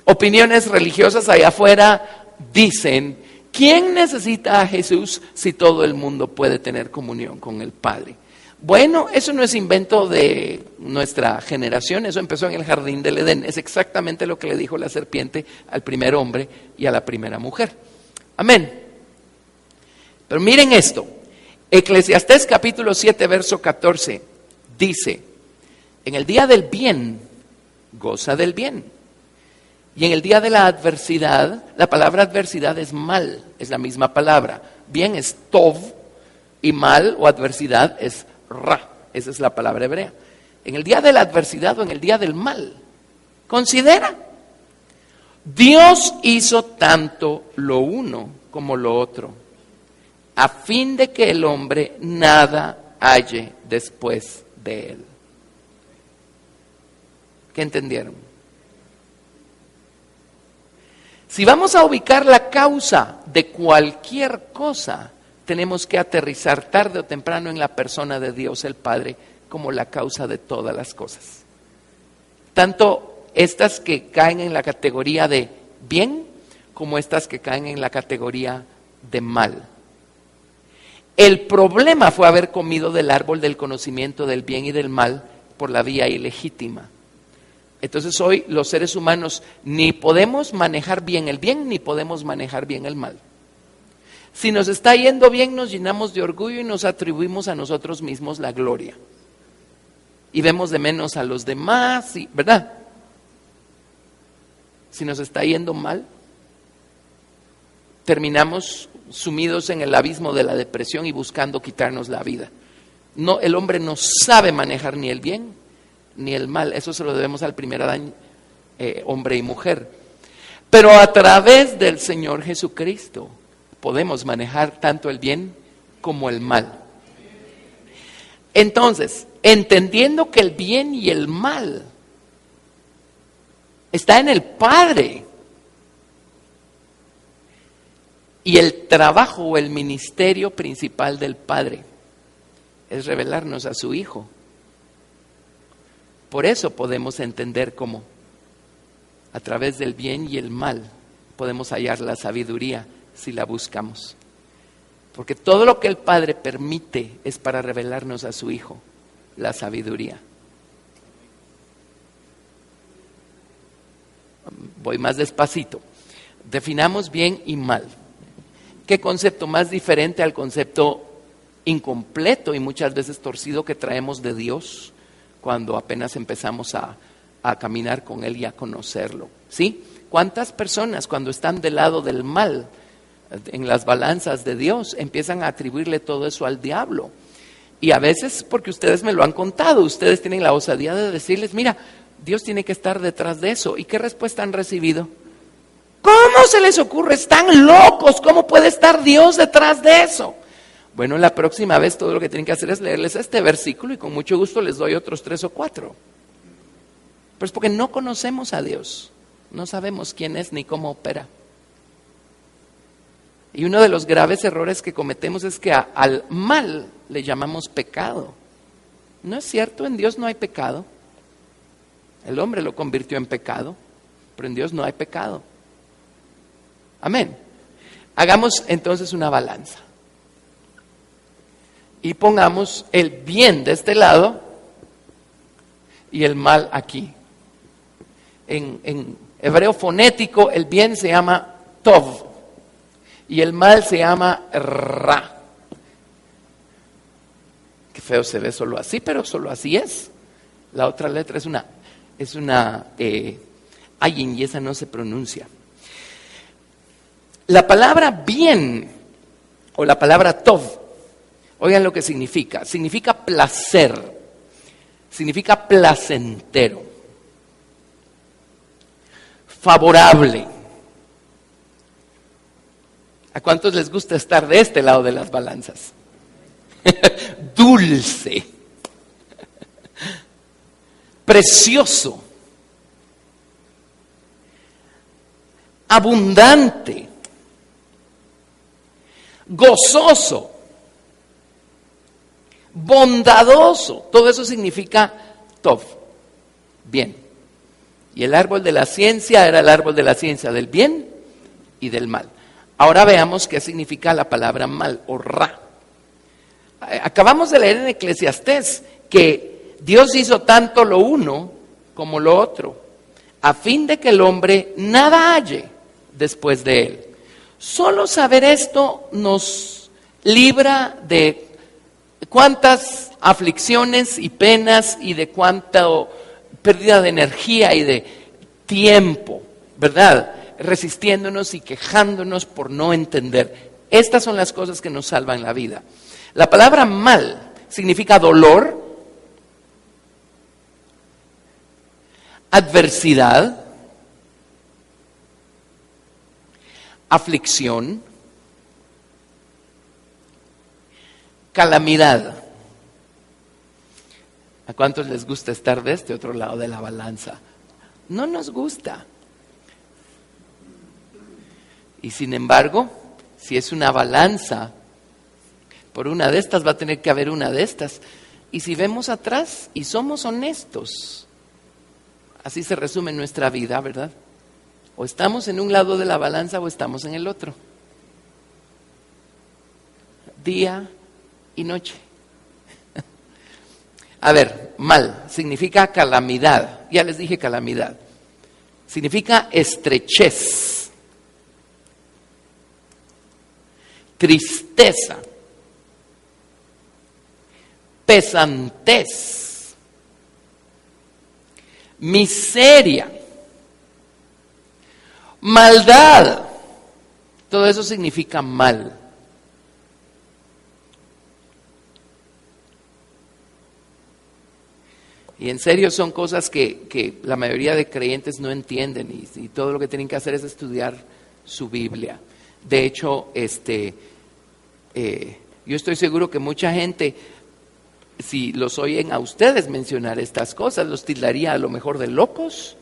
opiniones religiosas allá afuera dicen, ¿quién necesita a Jesús si todo el mundo puede tener comunión con el Padre? Bueno, eso no es invento de nuestra generación, eso empezó en el jardín del Edén. Es exactamente lo que le dijo la serpiente al primer hombre y a la primera mujer. Amén. Pero miren esto, Eclesiastés capítulo 7, verso 14, dice, en el día del bien, goza del bien. Y en el día de la adversidad, la palabra adversidad es mal, es la misma palabra. Bien es tov y mal o adversidad es ra, esa es la palabra hebrea. En el día de la adversidad o en el día del mal, considera, Dios hizo tanto lo uno como lo otro, a fin de que el hombre nada halle después de él. ¿Qué entendieron? Si vamos a ubicar la causa de cualquier cosa, tenemos que aterrizar tarde o temprano en la persona de Dios el Padre como la causa de todas las cosas. Tanto estas que caen en la categoría de bien, como estas que caen en la categoría de mal. El problema fue haber comido del árbol del conocimiento del bien y del mal por la vía ilegítima. Entonces hoy los seres humanos ni podemos manejar bien el bien, ni podemos manejar bien el mal. Si nos está yendo bien, nos llenamos de orgullo y nos atribuimos a nosotros mismos la gloria. Y vemos de menos a los demás, ¿verdad? Si nos está yendo mal, terminamos sumidos en el abismo de la depresión y buscando quitarnos la vida. No, el hombre no sabe manejar ni el bien ni el mal. Eso se lo debemos al primer Adán, hombre y mujer. Pero a través del Señor Jesucristo podemos manejar tanto el bien como el mal. Entonces, entendiendo que el bien y el mal está en el Padre, y el trabajo o el ministerio principal del Padre es revelarnos a su Hijo. Por eso podemos entender cómo a través del bien y el mal podemos hallar la sabiduría si la buscamos. Porque todo lo que el Padre permite es para revelarnos a su Hijo, la sabiduría. Voy más despacito. Definamos bien y mal. ¿Qué concepto más diferente al concepto incompleto y muchas veces torcido que traemos de Dios cuando apenas empezamos a caminar con Él y a conocerlo? ¿Sí? ¿Cuántas personas cuando están del lado del mal, en las balanzas de Dios, empiezan a atribuirle todo eso al diablo? Y a veces, porque ustedes me lo han contado, ustedes tienen la osadía de decirles, mira, Dios tiene que estar detrás de eso. ¿Y qué respuesta han recibido? ¿Cómo se les ocurre? Están locos. ¿Cómo puede estar Dios detrás de eso? Bueno, la próxima vez todo lo que tienen que hacer es leerles este versículo y con mucho gusto les doy otros 3 o 4. Pero es porque no conocemos a Dios. No sabemos quién es ni cómo opera. Y uno de los graves errores que cometemos es que al mal le llamamos pecado. No es cierto, en Dios no hay pecado. El hombre lo convirtió en pecado, pero en Dios no hay pecado. Amén. Hagamos entonces una balanza. Y pongamos el bien de este lado y el mal aquí. En hebreo fonético, el bien se llama tov y el mal se llama ra. Qué feo se ve solo así, pero solo así es. La otra letra es una ayin y esa no se pronuncia. La palabra bien o la palabra tov, oigan lo que significa. Significa placer, significa placentero, favorable. ¿A cuántos les gusta estar de este lado de las balanzas? Dulce, precioso, abundante, gozoso, bondadoso. Todo eso significa tov, bien. Y el árbol de la ciencia era el árbol de la ciencia del bien y del mal. Ahora veamos qué significa la palabra mal o ra. Acabamos de leer en Eclesiastés que Dios hizo tanto lo uno como lo otro, a fin de que el hombre nada halle después de él. Solo saber esto nos libra de cuántas aflicciones y penas y de cuánta pérdida de energía y de tiempo, ¿verdad? Resistiéndonos y quejándonos por no entender. Estas son las cosas que nos salvan la vida. La palabra mal significa dolor, adversidad, aflicción, calamidad. ¿A cuántos les gusta estar de este otro lado de la balanza? No nos gusta. Y sin embargo, si es una balanza, por una de estas va a tener que haber una de estas. Y si vemos atrás y somos honestos, así se resume nuestra vida, ¿verdad? O estamos en un lado de la balanza o estamos en el otro. Día y noche. A ver, mal significa calamidad. Ya les dije calamidad. Significa estrechez, tristeza, pesantez, miseria, maldad. Todo eso significa mal. Y en serio son cosas que la mayoría de creyentes no entienden y todo lo que tienen que hacer es estudiar su Biblia. De hecho, yo estoy seguro que mucha gente, si los oyen a ustedes mencionar estas cosas, los tildaría a lo mejor de locos,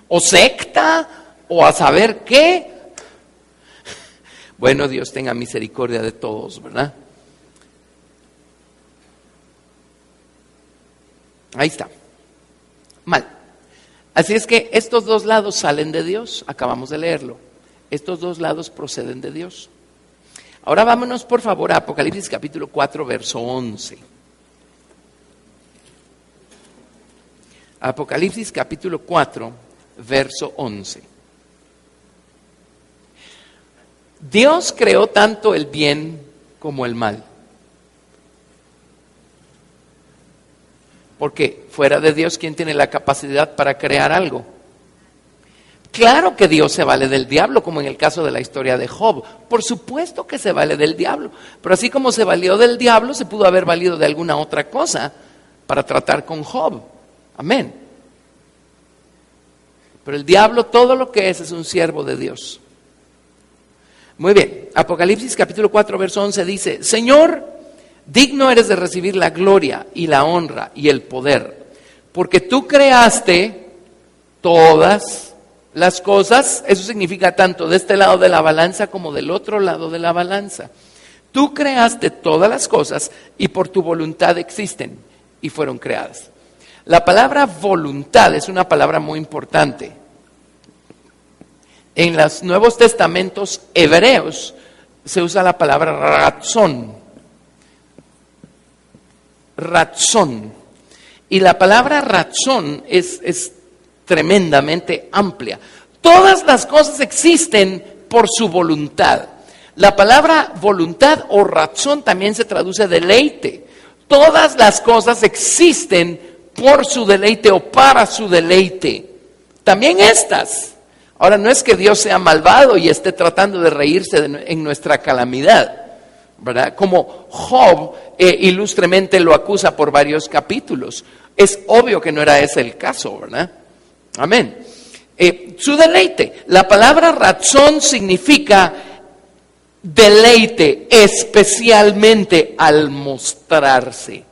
o secta, o a saber qué. Bueno, Dios tenga misericordia de todos, ¿verdad? Ahí está. Mal. Así es que estos dos lados salen de Dios, acabamos de leerlo. Estos dos lados proceden de Dios. Ahora vámonos por favor a Apocalipsis capítulo 4, verso 11. Apocalipsis capítulo 4, verso 11. Dios creó tanto el bien como el mal. Porque fuera de Dios, ¿quién tiene la capacidad para crear algo? Claro que Dios se vale del diablo, como en el caso de la historia de Job. Por supuesto que se vale del diablo. Pero así como se valió del diablo, se pudo haber valido de alguna otra cosa para tratar con Job. Amén. Pero el diablo, todo lo que es un siervo de Dios. Muy bien. Apocalipsis capítulo 4, verso 11 dice: Señor, digno eres de recibir la gloria y la honra y el poder, porque tú creaste todas las cosas. Eso significa tanto de este lado de la balanza como del otro lado de la balanza. Tú creaste todas las cosas y por tu voluntad existen y fueron creadas. La palabra voluntad es una palabra muy importante. En los Nuevos Testamentos hebreos se usa la palabra ratzón. Ratzón. Y la palabra ratzón es tremendamente amplia. Todas las cosas existen por su voluntad. La palabra voluntad o ratzón también se traduce deleite. Todas las cosas existen por su deleite o para su deleite. También estas. Ahora, no es que Dios sea malvado y esté tratando de reírse en nuestra calamidad, ¿verdad? Como Job ilustremente lo acusa por varios capítulos. Es obvio que no era ese el caso, ¿verdad? Amén. Su deleite. La palabra razón significa deleite, especialmente al mostrarse.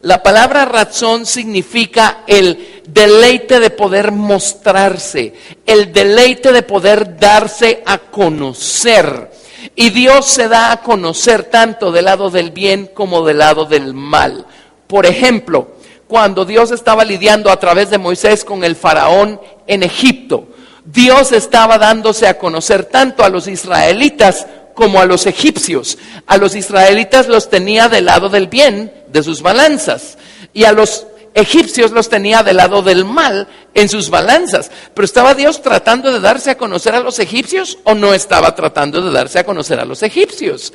La palabra razón significa el deleite de poder mostrarse, el deleite de poder darse a conocer. Y Dios se da a conocer tanto del lado del bien como del lado del mal. Por ejemplo, cuando Dios estaba lidiando a través de Moisés con el faraón en Egipto, Dios estaba dándose a conocer tanto a los israelitas como a los egipcios. A los israelitas los tenía del lado del bien de sus balanzas y a los egipcios los tenía del lado del mal en sus balanzas. Pero ¿estaba Dios tratando de darse a conocer a los egipcios o no estaba tratando de darse a conocer a los egipcios?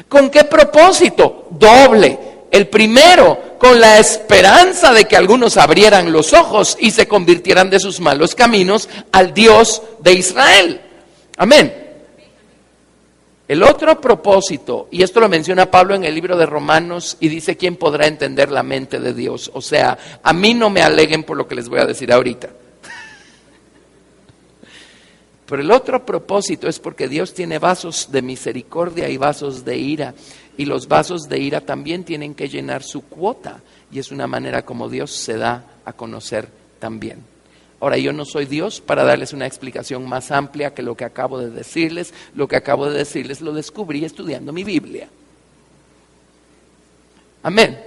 ¿Con qué propósito? Doble. El primero, con la esperanza de que algunos abrieran los ojos y se convirtieran de sus malos caminos al Dios de Israel. Amén. El otro propósito, y esto lo menciona Pablo en el libro de Romanos, y dice: ¿quién podrá entender la mente de Dios? O sea, a mí no me aleguen por lo que les voy a decir ahorita. Pero el otro propósito es porque Dios tiene vasos de misericordia y vasos de ira, y los vasos de ira también tienen que llenar su cuota, y es una manera como Dios se da a conocer también. Ahora, yo no soy Dios para darles una explicación más amplia que lo que acabo de decirles. Lo que acabo de decirles lo descubrí estudiando mi Biblia. Amén.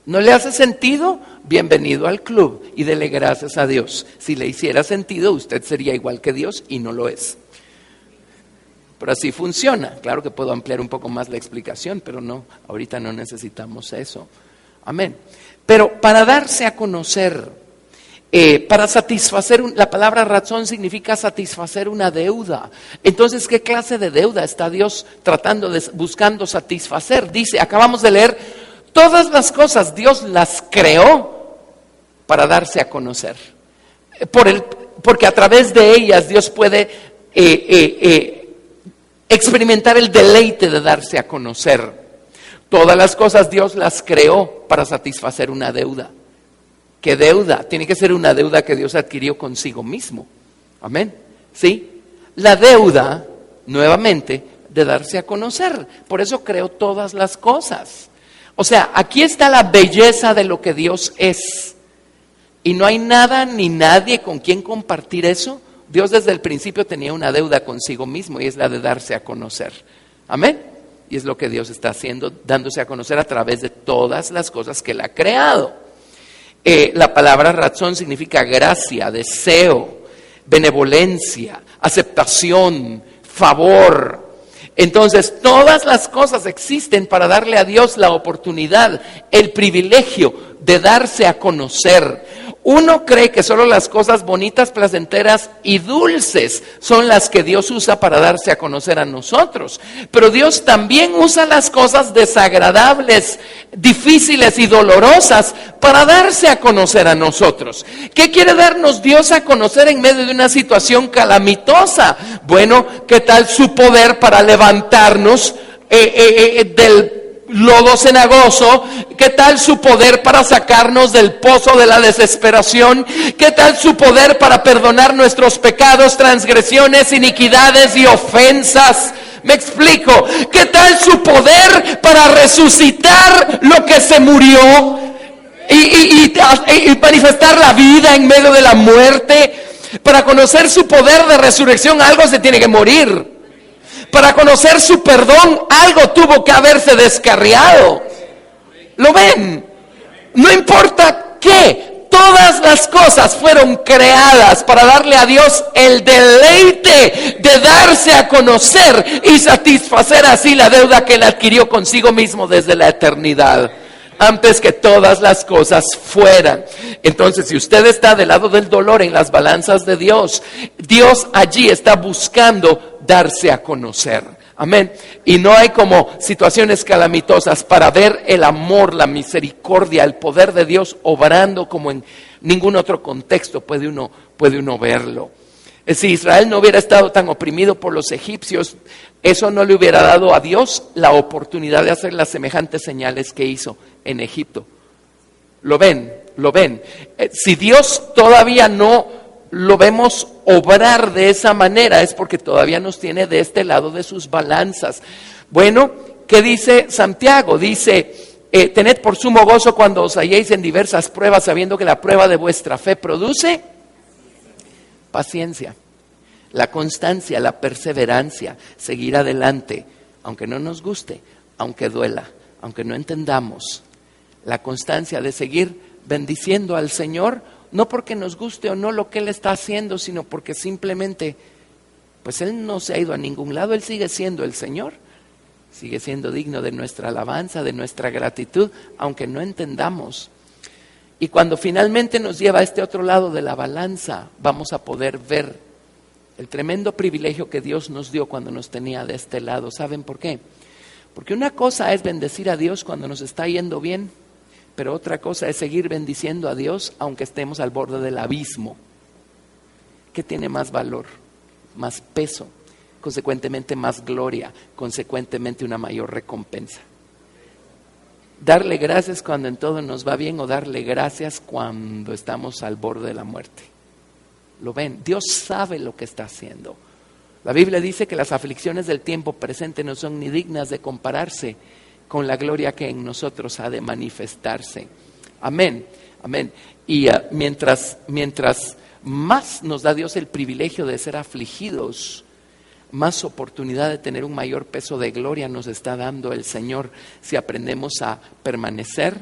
¿No le hace sentido? Bienvenido al club y dele gracias a Dios. Si le hiciera sentido, usted sería igual que Dios y no lo es. Pero así funciona. Claro que puedo ampliar un poco más la explicación, pero no, ahorita no necesitamos eso. Amén. Pero para darse a conocer, para satisfacer, la palabra razón significa satisfacer una deuda. Entonces, ¿qué clase de deuda está Dios buscando satisfacer? Dice, acabamos de leer, todas las cosas Dios las creó para darse a conocer. Porque a través de ellas Dios puede experimentar el deleite de darse a conocer. Todas las cosas Dios las creó para satisfacer una deuda. ¿Qué deuda? Tiene que ser una deuda que Dios adquirió consigo mismo. Amén. ¿Sí? La deuda, nuevamente, de darse a conocer. Por eso creó todas las cosas. O sea, aquí está la belleza de lo que Dios es. Y no hay nada ni nadie con quien compartir eso. Dios desde el principio tenía una deuda consigo mismo y es la de darse a conocer. Amén. Y es lo que Dios está haciendo, dándose a conocer a través de todas las cosas que Él ha creado. La palabra razón significa gracia, deseo, benevolencia, aceptación, favor. Entonces, todas las cosas existen para darle a Dios la oportunidad, el privilegio de darse a conocer. Uno cree que solo las cosas bonitas, placenteras y dulces son las que Dios usa para darse a conocer a nosotros. Pero Dios también usa las cosas desagradables, difíciles y dolorosas para darse a conocer a nosotros. ¿Qué quiere darnos Dios a conocer en medio de una situación calamitosa? Bueno, ¿qué tal su poder para levantarnos del lodo cenagoso? ¿Qué tal su poder para sacarnos del pozo de la desesperación? ¿Qué tal su poder para perdonar nuestros pecados, transgresiones, iniquidades y ofensas? Me explico. ¿Qué tal su poder para resucitar lo que se murió? y manifestar la vida en medio de la muerte. Para conocer su poder de resurrección, algo se tiene que morir. Para conocer su perdón, algo tuvo que haberse descarriado. ¿Lo ven? No importa qué, todas las cosas fueron creadas para darle a Dios el deleite de darse a conocer y satisfacer así la deuda que Él adquirió consigo mismo desde la eternidad, antes que todas las cosas fueran. Entonces, si usted está del lado del dolor en las balanzas de Dios, Dios allí está buscando darse a conocer. Amén. Y no hay como situaciones calamitosas para ver el amor, la misericordia, el poder de Dios obrando como en ningún otro contexto puede uno verlo. Si Israel no hubiera estado tan oprimido por los egipcios, eso no le hubiera dado a Dios la oportunidad de hacer las semejantes señales que hizo en Egipto. ¿Lo ven? ¿Lo ven? Si Dios todavía no lo vemos obrar de esa manera, es porque todavía nos tiene de este lado de sus balanzas. Bueno, ¿qué dice Santiago? Dice, tened por sumo gozo cuando os halléis en diversas pruebas, sabiendo que la prueba de vuestra fe produce paciencia, la constancia, la perseverancia, seguir adelante, aunque no nos guste, aunque duela, aunque no entendamos. La constancia de seguir bendiciendo al Señor, no porque nos guste o no lo que Él está haciendo, sino porque simplemente, pues Él no se ha ido a ningún lado, Él sigue siendo el Señor, sigue siendo digno de nuestra alabanza, de nuestra gratitud, aunque no entendamos. Y cuando finalmente nos lleva a este otro lado de la balanza, vamos a poder ver el tremendo privilegio que Dios nos dio cuando nos tenía de este lado. ¿Saben por qué? Porque una cosa es bendecir a Dios cuando nos está yendo bien, pero otra cosa es seguir bendiciendo a Dios aunque estemos al borde del abismo. ¿Qué tiene más valor, más peso, consecuentemente más gloria, consecuentemente una mayor recompensa? ¿Darle gracias cuando en todo nos va bien o darle gracias cuando estamos al borde de la muerte? ¿Lo ven? Dios sabe lo que está haciendo. La Biblia dice que las aflicciones del tiempo presente no son ni dignas de compararse con la gloria que en nosotros ha de manifestarse. Amén, amén. Y mientras más nos da Dios el privilegio de ser afligidos, más oportunidad de tener un mayor peso de gloria nos está dando el Señor si aprendemos a permanecer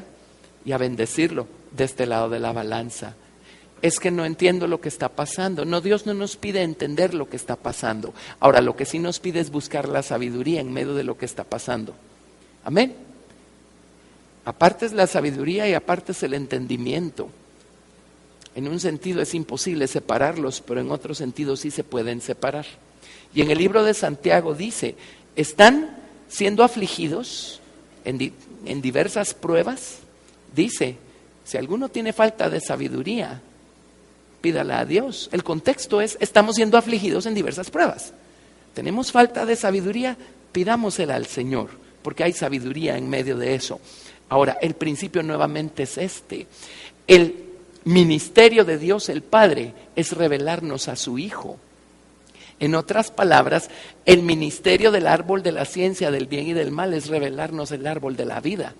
y a bendecirlo de este lado de la balanza. Es que no entiendo lo que está pasando. No, Dios no nos pide entender lo que está pasando. Ahora, lo que sí nos pide es buscar la sabiduría en medio de lo que está pasando. Amén. Aparte es la sabiduría y aparte es el entendimiento. En un sentido es imposible separarlos, pero en otro sentido sí se pueden separar. Y en el libro de Santiago dice, están siendo afligidos en diversas pruebas. Dice, si alguno tiene falta de sabiduría, pídala a Dios. El contexto es, estamos siendo afligidos en diversas pruebas. Tenemos falta de sabiduría, pidámosela al Señor, porque hay sabiduría en medio de eso. Ahora, el principio nuevamente es este. El ministerio de Dios el Padre es revelarnos a su Hijo. En otras palabras, el ministerio del árbol de la ciencia del bien y del mal es revelarnos el árbol de la vida.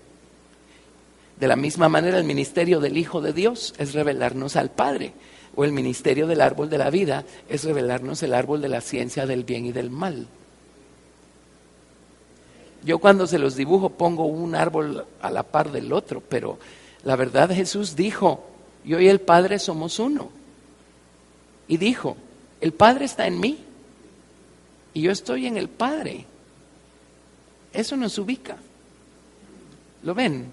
De la misma manera, el ministerio del Hijo de Dios es revelarnos al Padre. O el ministerio del árbol de la vida es revelarnos el árbol de la ciencia del bien y del mal. Yo cuando se los dibujo pongo un árbol a la par del otro, pero la verdad Jesús dijo, yo y el Padre somos uno. Y dijo, el Padre está en mí y yo estoy en el Padre. Eso nos ubica. ¿Lo ven?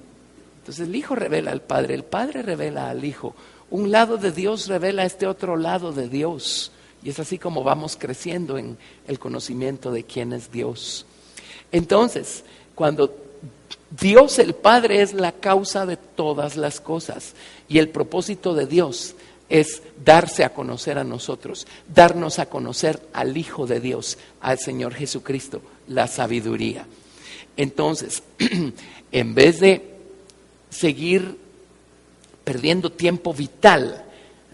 Entonces el Hijo revela al Padre, el Padre revela al Hijo. Un lado de Dios revela este otro lado de Dios. Y es así como vamos creciendo en el conocimiento de quién es Dios. Entonces, cuando Dios el Padre es la causa de todas las cosas y el propósito de Dios es darse a conocer a nosotros, darnos a conocer al Hijo de Dios, al Señor Jesucristo, la sabiduría. Entonces, en vez de seguir perdiendo tiempo vital,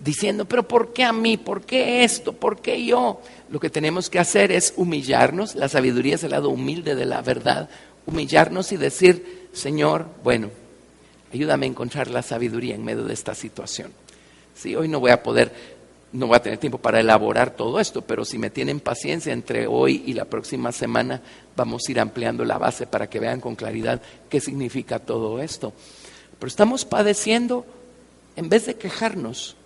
diciendo, pero ¿por qué a mí? ¿Por qué esto? ¿Por qué yo? Lo que tenemos que hacer es humillarnos. La sabiduría es el lado humilde de la verdad. Humillarnos y decir, Señor, bueno, Ayúdame a encontrar la sabiduría en medio de esta situación. Sí, hoy no voy a tener tiempo para elaborar todo esto, pero si me tienen paciencia entre hoy y la próxima semana, vamos a ir ampliando la base para que vean con claridad qué significa todo esto. Pero estamos padeciendo, en vez de quejarnos,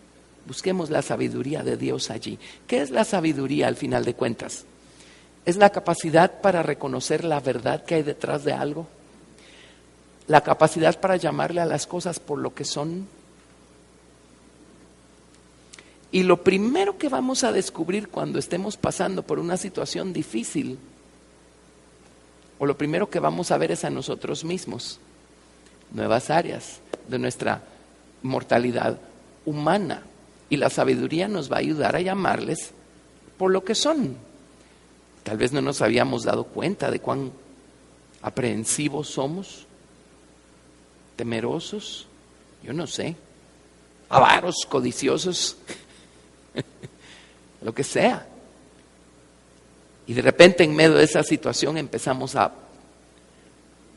busquemos la sabiduría de Dios allí. ¿Qué es la sabiduría al final de cuentas? Es la capacidad para reconocer la verdad que hay detrás de algo, la capacidad para llamarle a las cosas por lo que son. Y lo primero que vamos a descubrir cuando estemos pasando por una situación difícil, o lo primero que vamos a ver es a nosotros mismos, nuevas áreas de nuestra mortalidad humana. Y la sabiduría nos va a ayudar a llamarles por lo que son. Tal vez no nos habíamos dado cuenta de cuán aprehensivos somos, temerosos, yo no sé, avaros, codiciosos, lo que sea. Y de repente en medio de esa situación empezamos a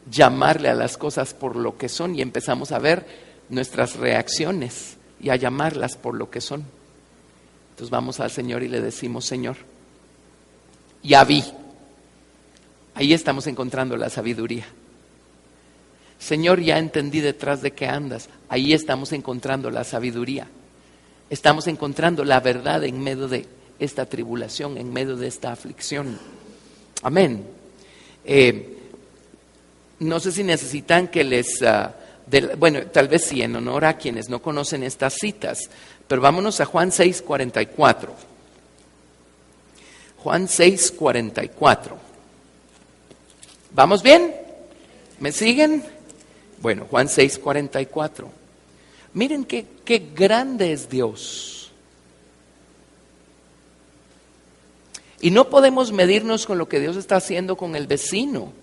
llamarle a las cosas por lo que son y empezamos a ver nuestras reacciones y a llamarlas por lo que son. Entonces vamos al Señor y le decimos: Señor, ya vi. Ahí estamos encontrando la sabiduría. Señor, ya entendí detrás de qué andas. Ahí estamos encontrando la sabiduría. Estamos encontrando la verdad en medio de esta tribulación, en medio de esta aflicción. Amén. No sé si necesitan que les... bueno, tal vez sí, en honor a quienes no conocen estas citas. Pero vámonos a Juan 6:44. Juan 6:44. ¿Vamos bien? ¿Me siguen? Bueno, Juan 6:44. Miren qué grande es Dios. Y no podemos medirnos con lo que Dios está haciendo con el vecino,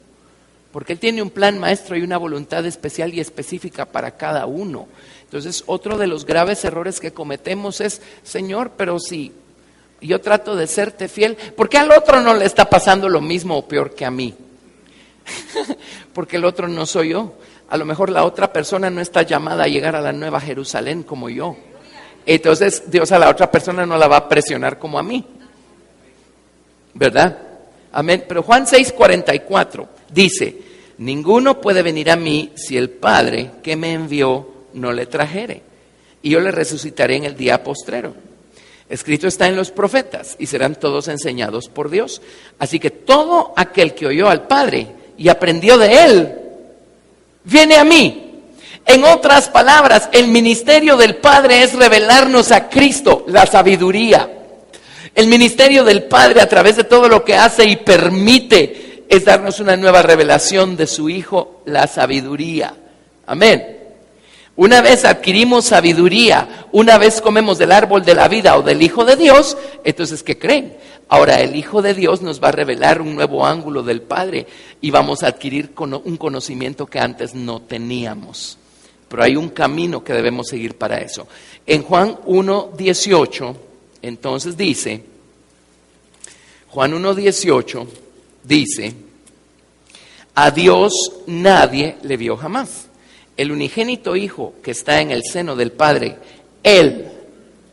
porque Él tiene un plan maestro y una voluntad especial y específica para cada uno. Entonces, otro de los graves errores que cometemos es: Señor, pero si yo trato de serte fiel, ¿por qué al otro no le está pasando lo mismo o peor que a mí? Porque el otro no soy yo. A lo mejor la otra persona no está llamada a llegar a la Nueva Jerusalén como yo. Entonces Dios a la otra persona no la va a presionar como a mí, ¿verdad? Amén. Pero Juan 6:44 dice: ninguno puede venir a mí si el Padre que me envió no le trajere, y yo le resucitaré en el día postrero. Escrito está en los profetas, y serán todos enseñados por Dios. Así que todo aquel que oyó al Padre y aprendió de Él, viene a mí. En otras palabras, el ministerio del Padre es revelarnos a Cristo, la sabiduría. El ministerio del Padre, a través de todo lo que hace y permite, es darnos una nueva revelación de su Hijo, la sabiduría. Amén. Una vez adquirimos sabiduría, una vez comemos del árbol de la vida o del Hijo de Dios, entonces, ¿qué creen? Ahora el Hijo de Dios nos va a revelar un nuevo ángulo del Padre y vamos a adquirir un conocimiento que antes no teníamos. Pero hay un camino que debemos seguir para eso. En Juan 1:18, entonces dice, Juan 1:18 dice: a Dios nadie le vio jamás. El unigénito Hijo que está en el seno del Padre, Él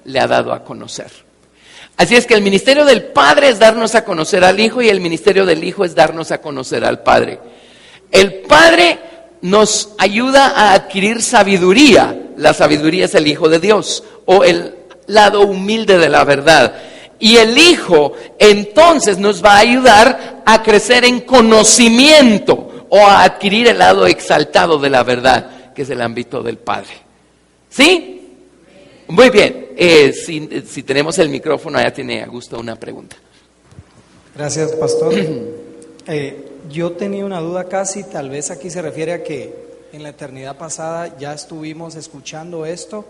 le ha dado a conocer. Así es que el ministerio del Padre es darnos a conocer al Hijo, y el ministerio del Hijo es darnos a conocer al Padre. El Padre nos ayuda a adquirir sabiduría. La sabiduría es el Hijo de Dios, o el lado humilde de la verdad. Y el Hijo entonces nos va a ayudar a crecer en conocimiento, o a adquirir el lado exaltado de la verdad, que es el ámbito del Padre. ¿Sí? Muy bien. Si tenemos el micrófono, allá tiene Augusto una pregunta. Gracias, pastor. Yo tenía una duda casi, tal vez aquí se refiere a que en la eternidad pasada ya estuvimos escuchando esto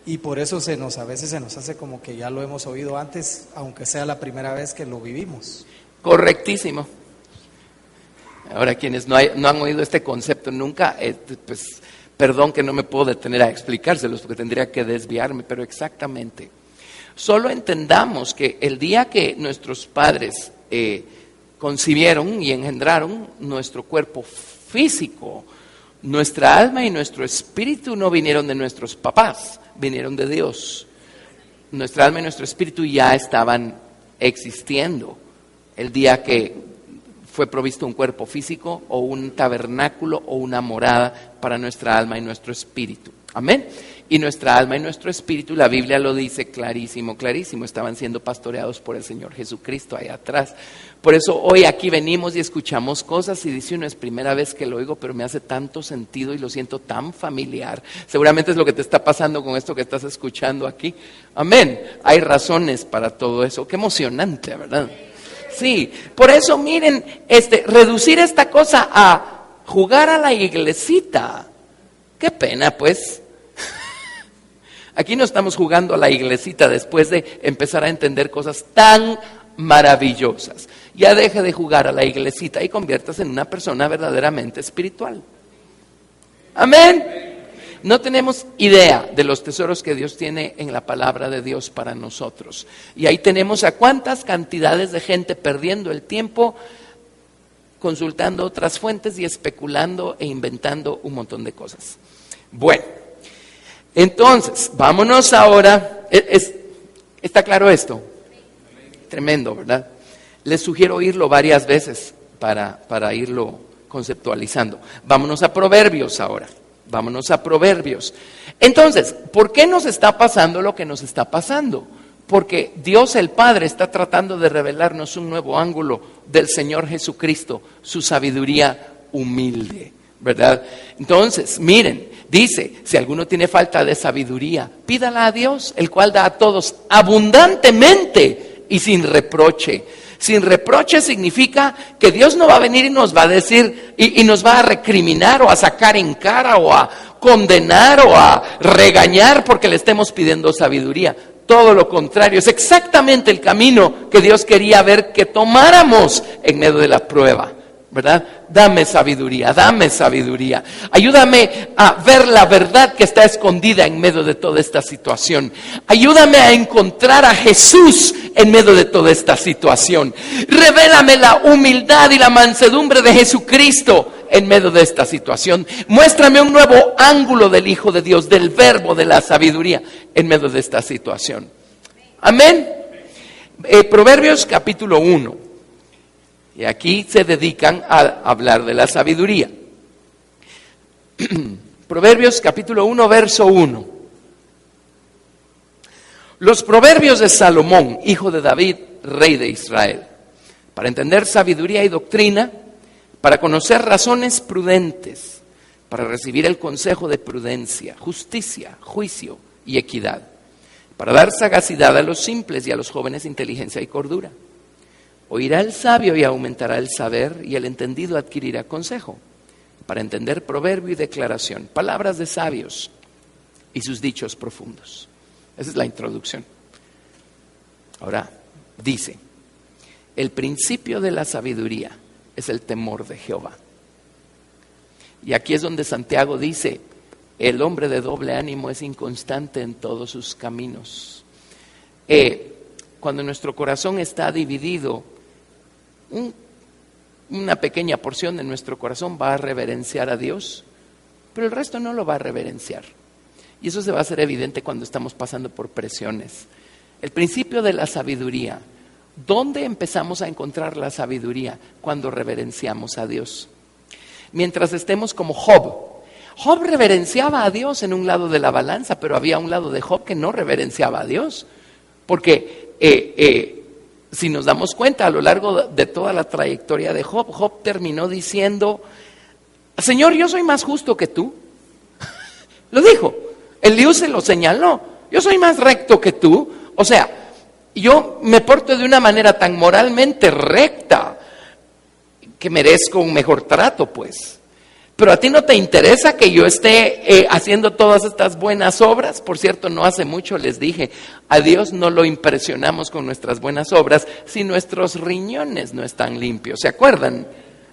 y por eso a veces se nos hace como que ya lo hemos oído antes, aunque sea la primera vez que lo vivimos. Correctísimo. Ahora, quienes no han oído este concepto nunca, pues perdón que no me puedo detener a explicárselos porque tendría que desviarme, pero exactamente. Solo entendamos que el día que nuestros padres concibieron y engendraron, nuestro cuerpo físico Nuestra alma y nuestro espíritu no vinieron de nuestros papás, vinieron de Dios. Nuestra alma y nuestro espíritu ya estaban existiendo el día que fue provisto un cuerpo físico o un tabernáculo o una morada para nuestra alma y nuestro espíritu. Amén. Y nuestra alma y nuestro espíritu, la Biblia lo dice clarísimo, clarísimo, estaban siendo pastoreados por el Señor Jesucristo allá atrás. Por eso hoy aquí venimos y escuchamos cosas y dice uno, es primera vez que lo oigo, pero me hace tanto sentido y lo siento tan familiar. Seguramente es lo que te está pasando con esto que estás escuchando aquí. Amén. Hay razones para todo eso. Qué emocionante, ¿verdad? Sí, por eso miren, reducir esta cosa a jugar a la iglesita. Qué pena, pues. Aquí no estamos jugando a la iglesita después de empezar a entender cosas tan maravillosas. Ya deje de jugar a la iglesita y conviértase en una persona verdaderamente espiritual. Amén. No tenemos idea de los tesoros que Dios tiene en la palabra de Dios para nosotros. Y ahí tenemos a cuántas cantidades de gente perdiendo el tiempo consultando otras fuentes y especulando e inventando un montón de cosas. Bueno, entonces, vámonos ahora. ¿Está claro esto? Tremendo, ¿verdad? Les sugiero oírlo varias veces para irlo conceptualizando. Vámonos a Proverbios ahora. Vámonos a Proverbios. Entonces, ¿por qué nos está pasando lo que nos está pasando? Porque Dios el Padre está tratando de revelarnos un nuevo ángulo del Señor Jesucristo, su sabiduría humilde, ¿verdad? Entonces, miren, dice, si alguno tiene falta de sabiduría, pídala a Dios, el cual da a todos abundantemente y sin reproche. Sin reproche significa que Dios no va a venir y nos va a decir, y nos va a recriminar o a sacar en cara o a condenar o a regañar porque le estemos pidiendo sabiduría. Todo lo contrario, es exactamente el camino que Dios quería ver que tomáramos en medio de la prueba, ¿verdad? Dame sabiduría, dame sabiduría. Ayúdame a ver la verdad que está escondida en medio de toda esta situación. Ayúdame a encontrar a Jesús en medio de toda esta situación. Revélame la humildad y la mansedumbre de Jesucristo en medio de esta situación. Muéstrame un nuevo ángulo del Hijo de Dios, del verbo de la sabiduría en medio de esta situación. Amén. Proverbios capítulo 1. Y aquí se dedican a hablar de la sabiduría. Proverbios capítulo 1, verso 1. Los proverbios de Salomón, hijo de David, rey de Israel, para entender sabiduría y doctrina, para conocer razones prudentes, para recibir el consejo de prudencia, justicia, juicio y equidad, para dar sagacidad a los simples y a los jóvenes inteligencia y cordura. Oirá el sabio y aumentará el saber, y el entendido adquirirá consejo, para entender proverbio y declaración, palabras de sabios y sus dichos profundos. Esa es la introducción. Ahora, dice, el principio de la sabiduría es el temor de Jehová. Y aquí es donde Santiago dice, el hombre de doble ánimo es inconstante en todos sus caminos. Cuando nuestro corazón está dividido, una pequeña porción de nuestro corazón va a reverenciar a Dios, pero el resto no lo va a reverenciar. Y eso se va a hacer evidente cuando estamos pasando por presiones. El principio de la sabiduría. ¿Dónde empezamos a encontrar la sabiduría? Cuando reverenciamos a Dios. Mientras estemos como Job. Job reverenciaba a Dios en un lado de la balanza, pero había un lado de Job que no reverenciaba a Dios. Porque si nos damos cuenta a lo largo de toda la trayectoria de Job, Job terminó diciendo, Señor, yo soy más justo que tú. Lo dijo. Eliú se lo señaló. Yo soy más recto que tú. O sea, yo me porto de una manera tan moralmente recta que merezco un mejor trato, pues. Pero a ti no te interesa que yo esté haciendo todas estas buenas obras. Por cierto, no hace mucho les dije, a Dios no lo impresionamos con nuestras buenas obras si nuestros riñones no están limpios. ¿Se acuerdan?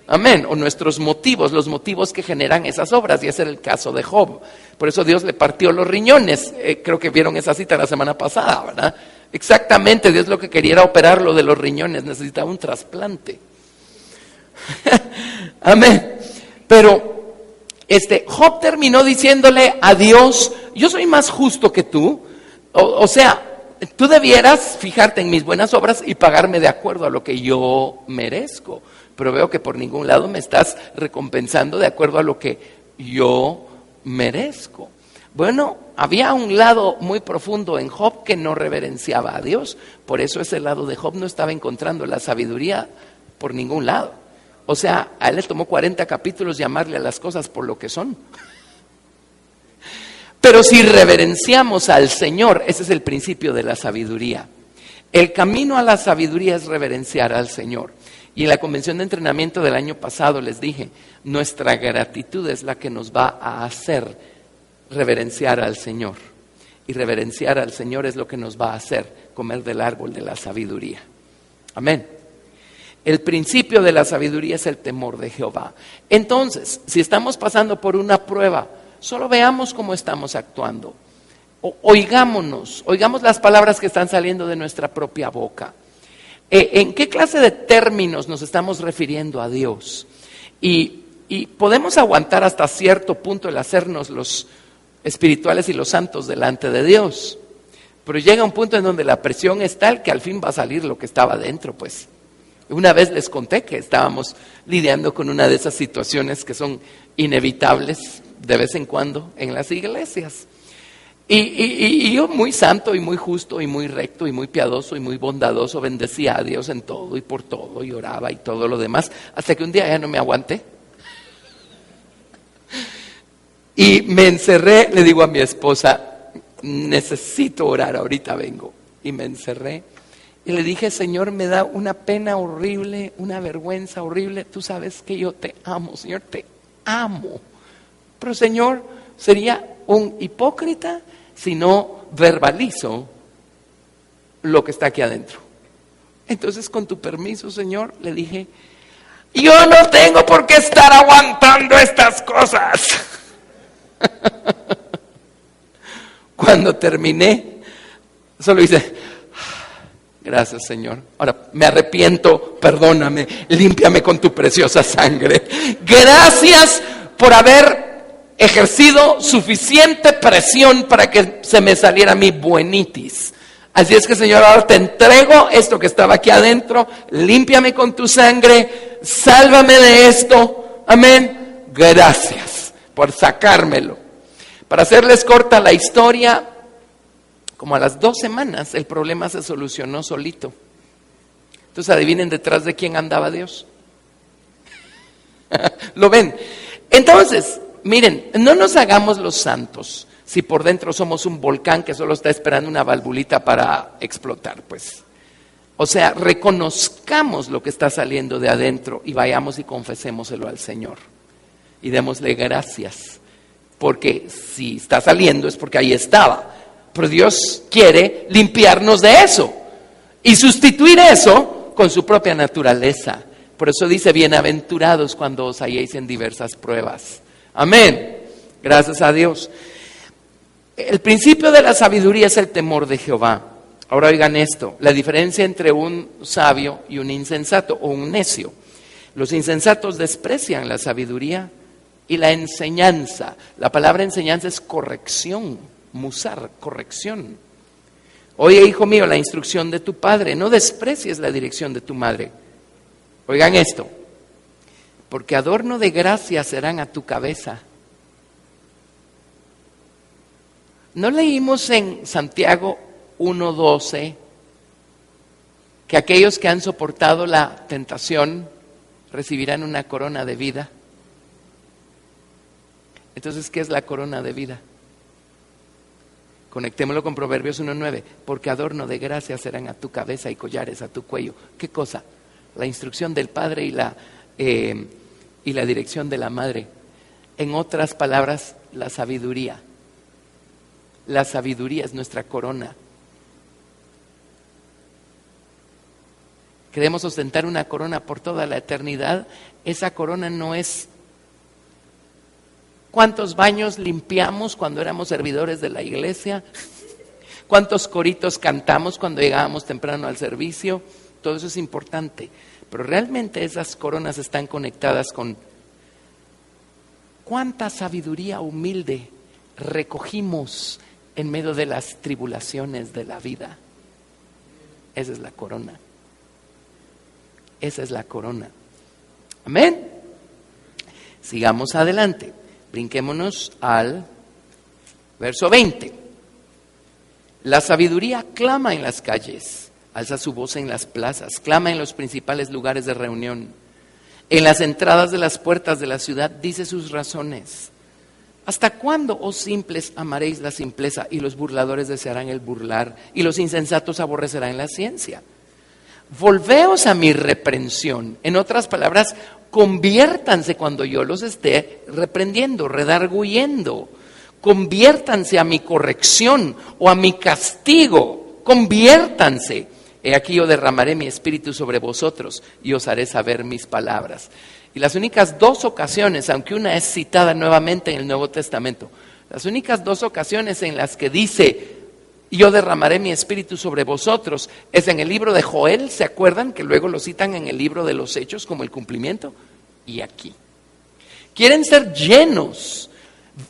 Amén. O nuestros motivos, los motivos que generan esas obras. Y ese era el caso de Job. Por eso Dios le partió los riñones. Creo que vieron esa cita la semana pasada, ¿verdad? Exactamente, Dios lo que quería era operarlo de los riñones. Necesitaba un trasplante. Amén. Pero Job terminó diciéndole a Dios, yo soy más justo que tú, o sea, tú debieras fijarte en mis buenas obras y pagarme de acuerdo a lo que yo merezco, pero veo que por ningún lado me estás recompensando de acuerdo a lo que yo merezco. Bueno, había un lado muy profundo en Job que no reverenciaba a Dios, por eso ese lado de Job no estaba encontrando la sabiduría por ningún lado. O sea, a él le tomó 40 capítulos llamarle a las cosas por lo que son. Pero si reverenciamos al Señor, ese es el principio de la sabiduría. El camino a la sabiduría es reverenciar al Señor. Y en la convención de entrenamiento del año pasado les dije, nuestra gratitud es la que nos va a hacer reverenciar al Señor. Y reverenciar al Señor es lo que nos va a hacer comer del árbol de la sabiduría. Amén. El principio de la sabiduría es el temor de Jehová. Entonces, si estamos pasando por una prueba, solo veamos cómo estamos actuando. Oigamos las palabras que están saliendo de nuestra propia boca. ¿En qué clase de términos nos estamos refiriendo a Dios? Y podemos aguantar hasta cierto punto el hacernos los espirituales y los santos delante de Dios. Pero llega un punto en donde la presión es tal que al fin va a salir lo que estaba dentro, pues. Una vez les conté que estábamos lidiando con una de esas situaciones que son inevitables de vez en cuando en las iglesias. Y yo muy santo y muy justo y muy recto y muy piadoso y muy bondadoso bendecía a Dios en todo y por todo y oraba y todo lo demás, hasta que un día ya no me aguanté. Y me encerré, le digo a mi esposa, necesito orar, ahorita vengo. Y me encerré. Y le dije, Señor, me da una pena horrible, una vergüenza horrible. Tú sabes que yo te amo, Señor, te amo. Pero, Señor, sería un hipócrita si no verbalizo lo que está aquí adentro. Entonces, con tu permiso, Señor, le dije, yo no tengo por qué estar aguantando estas cosas. Cuando terminé, solo hice, gracias, Señor. Ahora me arrepiento, perdóname, límpiame con tu preciosa sangre. Gracias por haber ejercido suficiente presión para que se me saliera mi buenitis. Así es que, Señor, ahora te entrego esto que estaba aquí adentro, límpiame con tu sangre, sálvame de esto. Amén. Gracias por sacármelo. Para hacerles corta la historia, como a las 2 semanas el problema se solucionó solito. Entonces adivinen detrás de quién andaba Dios. ¿Lo ven? Entonces, miren, no nos hagamos los santos si por dentro somos un volcán que solo está esperando una valvulita para explotar, pues. O sea, reconozcamos lo que está saliendo de adentro y vayamos y confesémoselo al Señor. Y démosle gracias, porque si está saliendo es porque ahí estaba. Pero Dios quiere limpiarnos de eso y sustituir eso con su propia naturaleza. Por eso dice, bienaventurados cuando os halléis en diversas pruebas. Amén. Gracias a Dios. El principio de la sabiduría es el temor de Jehová. Ahora oigan esto, la diferencia entre un sabio y un insensato o un necio. Los insensatos desprecian la sabiduría y la enseñanza. La palabra enseñanza es corrección, musar, corrección. Oye, hijo mío, la instrucción de tu padre, no desprecies la dirección de tu madre. Oigan esto, porque adorno de gracia serán a tu cabeza. ¿No leímos en Santiago 1:12 que aquellos que han soportado la tentación recibirán una corona de vida? Entonces, ¿qué es la corona de vida? Conectémoslo con Proverbios 1:9, porque adorno de gracia serán a tu cabeza y collares a tu cuello. ¿Qué cosa? La instrucción del padre y la dirección de la madre. En otras palabras, la sabiduría. La sabiduría es nuestra corona. Queremos ostentar una corona por toda la eternidad. Esa corona no es cuántos baños limpiamos cuando éramos servidores de la iglesia, cuántos coritos cantamos cuando llegábamos temprano al servicio. Todo eso es importante, pero realmente esas coronas están conectadas con ¿Cuánta sabiduría humilde recogimos en medio de las tribulaciones de la vida? Esa es la corona. Esa es la corona. Amén. Sigamos adelante. Brinquémonos al verso 20. La sabiduría clama en las calles, alza su voz en las plazas, clama en los principales lugares de reunión. En las entradas de las puertas de la ciudad dice sus razones. ¿Hasta cuándo, oh simples, amaréis la simpleza y los burladores desearán el burlar y los insensatos aborrecerán la ciencia? Volveos a mi reprensión. En otras palabras, conviértanse cuando yo los esté reprendiendo, redarguyendo. Conviértanse a mi corrección o a mi castigo. Conviértanse. He aquí yo derramaré mi espíritu sobre vosotros y os haré saber mis palabras. Y las únicas dos ocasiones, aunque una es citada nuevamente en el Nuevo Testamento, las únicas dos ocasiones en las que dice yo derramaré mi espíritu sobre vosotros es en el libro de Joel, ¿se acuerdan? Que luego lo citan en el libro de los Hechos como el cumplimiento. Y aquí. Quieren ser llenos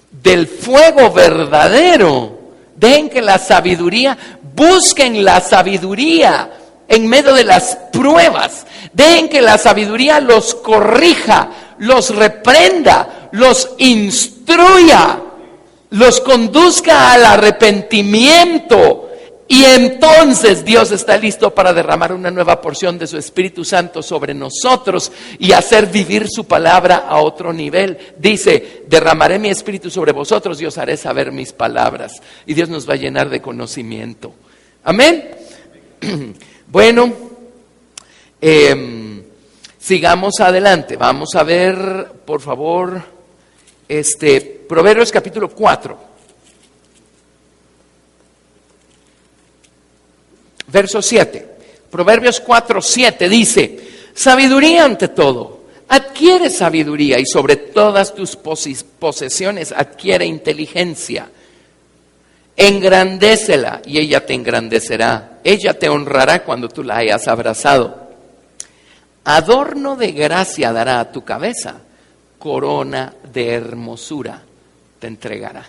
del fuego verdadero. Dejen que la sabiduría, busquen la sabiduría en medio de las pruebas. Dejen que la sabiduría los corrija, los reprenda, los instruya, los conduzca al arrepentimiento. Y entonces Dios está listo para derramar una nueva porción de su Espíritu Santo sobre nosotros y hacer vivir su palabra a otro nivel. Dice, derramaré mi Espíritu sobre vosotros y os haré saber mis palabras. Y Dios nos va a llenar de conocimiento. Amén. Bueno, sigamos adelante. Vamos a ver, por favor, Proverbios capítulo 4. Verso 7, Proverbios 4:7 dice, sabiduría ante todo, adquiere sabiduría y sobre todas tus posesiones adquiere inteligencia. Engrandécela y ella te engrandecerá, ella te honrará cuando tú la hayas abrazado. Adorno de gracia dará a tu cabeza, corona de hermosura te entregará.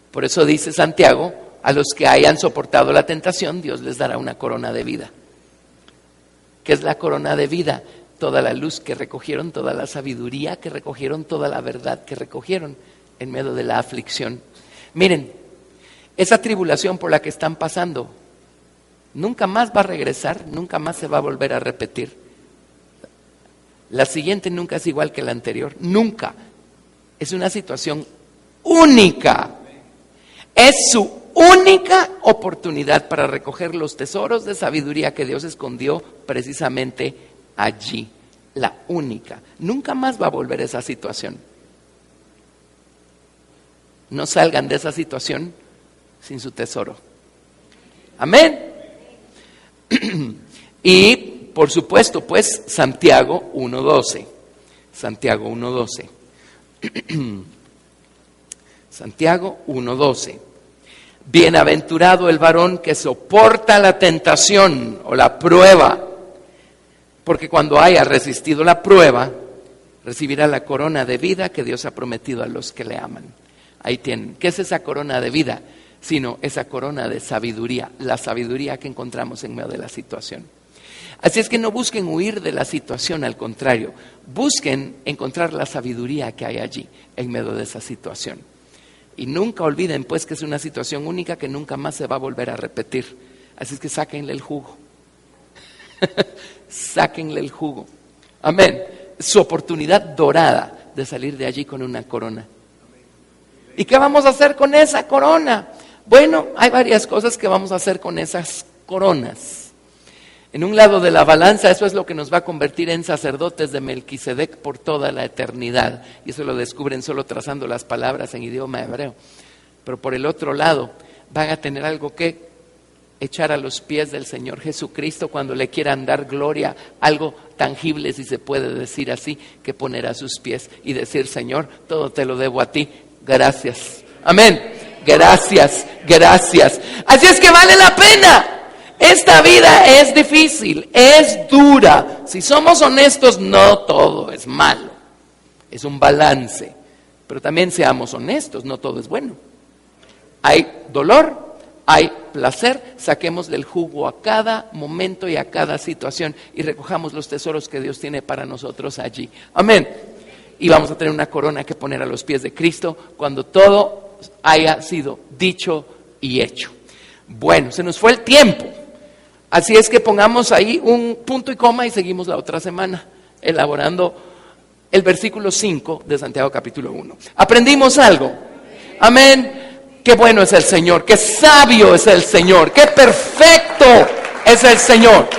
Por eso dice Santiago, a los que hayan soportado la tentación, Dios les dará una corona de vida. ¿Qué es la corona de vida? Toda la luz que recogieron, toda la sabiduría que recogieron, toda la verdad que recogieron en medio de la aflicción. Miren, esa tribulación por la que están pasando nunca más va a regresar, nunca más se va a volver a repetir. La siguiente nunca es igual que la anterior, nunca. Es una situación única. Es su única oportunidad para recoger los tesoros de sabiduría que Dios escondió precisamente allí. La única. Nunca más va a volver esa situación. No salgan de esa situación sin su tesoro. Amén. Y por supuesto, pues, Santiago 1:12. Santiago 1:12. Santiago 1:12. Bienaventurado el varón que soporta la tentación o la prueba, porque cuando haya resistido la prueba, recibirá la corona de vida que Dios ha prometido a los que le aman. Ahí tienen. ¿Qué es esa corona de vida? Sino esa corona de sabiduría, la sabiduría que encontramos en medio de la situación. Así es que no busquen huir de la situación, al contrario, busquen encontrar la sabiduría que hay allí en medio de esa situación. Y nunca olviden pues que es una situación única que nunca más se va a volver a repetir. Así es que sáquenle el jugo. Sáquenle el jugo. Amén. Su oportunidad dorada de salir de allí con una corona. ¿Y qué vamos a hacer con esa corona? Bueno, hay varias cosas que vamos a hacer con esas coronas. En un lado de la balanza, eso es lo que nos va a convertir en sacerdotes de Melquisedec por toda la eternidad. Y eso lo descubren solo trazando las palabras en idioma hebreo. Pero por el otro lado, van a tener algo que echar a los pies del Señor Jesucristo cuando le quieran dar gloria, algo tangible, si se puede decir así, que poner a sus pies y decir, Señor, todo te lo debo a ti, gracias. Amén. Gracias, gracias. Así es que vale la pena. Esta vida es difícil, es dura. Si somos honestos, no todo es malo. Es un balance. Pero también seamos honestos, no todo es bueno. Hay dolor, hay placer, saquémosle el jugo a cada momento y a cada situación y recojamos los tesoros que Dios tiene para nosotros allí. Amén. Y vamos a tener una corona que poner a los pies de Cristo cuando todo haya sido dicho y hecho. Bueno, se nos fue el tiempo. Así es que pongamos ahí un punto y coma y seguimos la otra semana elaborando el versículo 5 de Santiago capítulo 1. ¿Aprendimos algo? Amén. Qué bueno es el Señor, qué sabio es el Señor, qué perfecto es el Señor.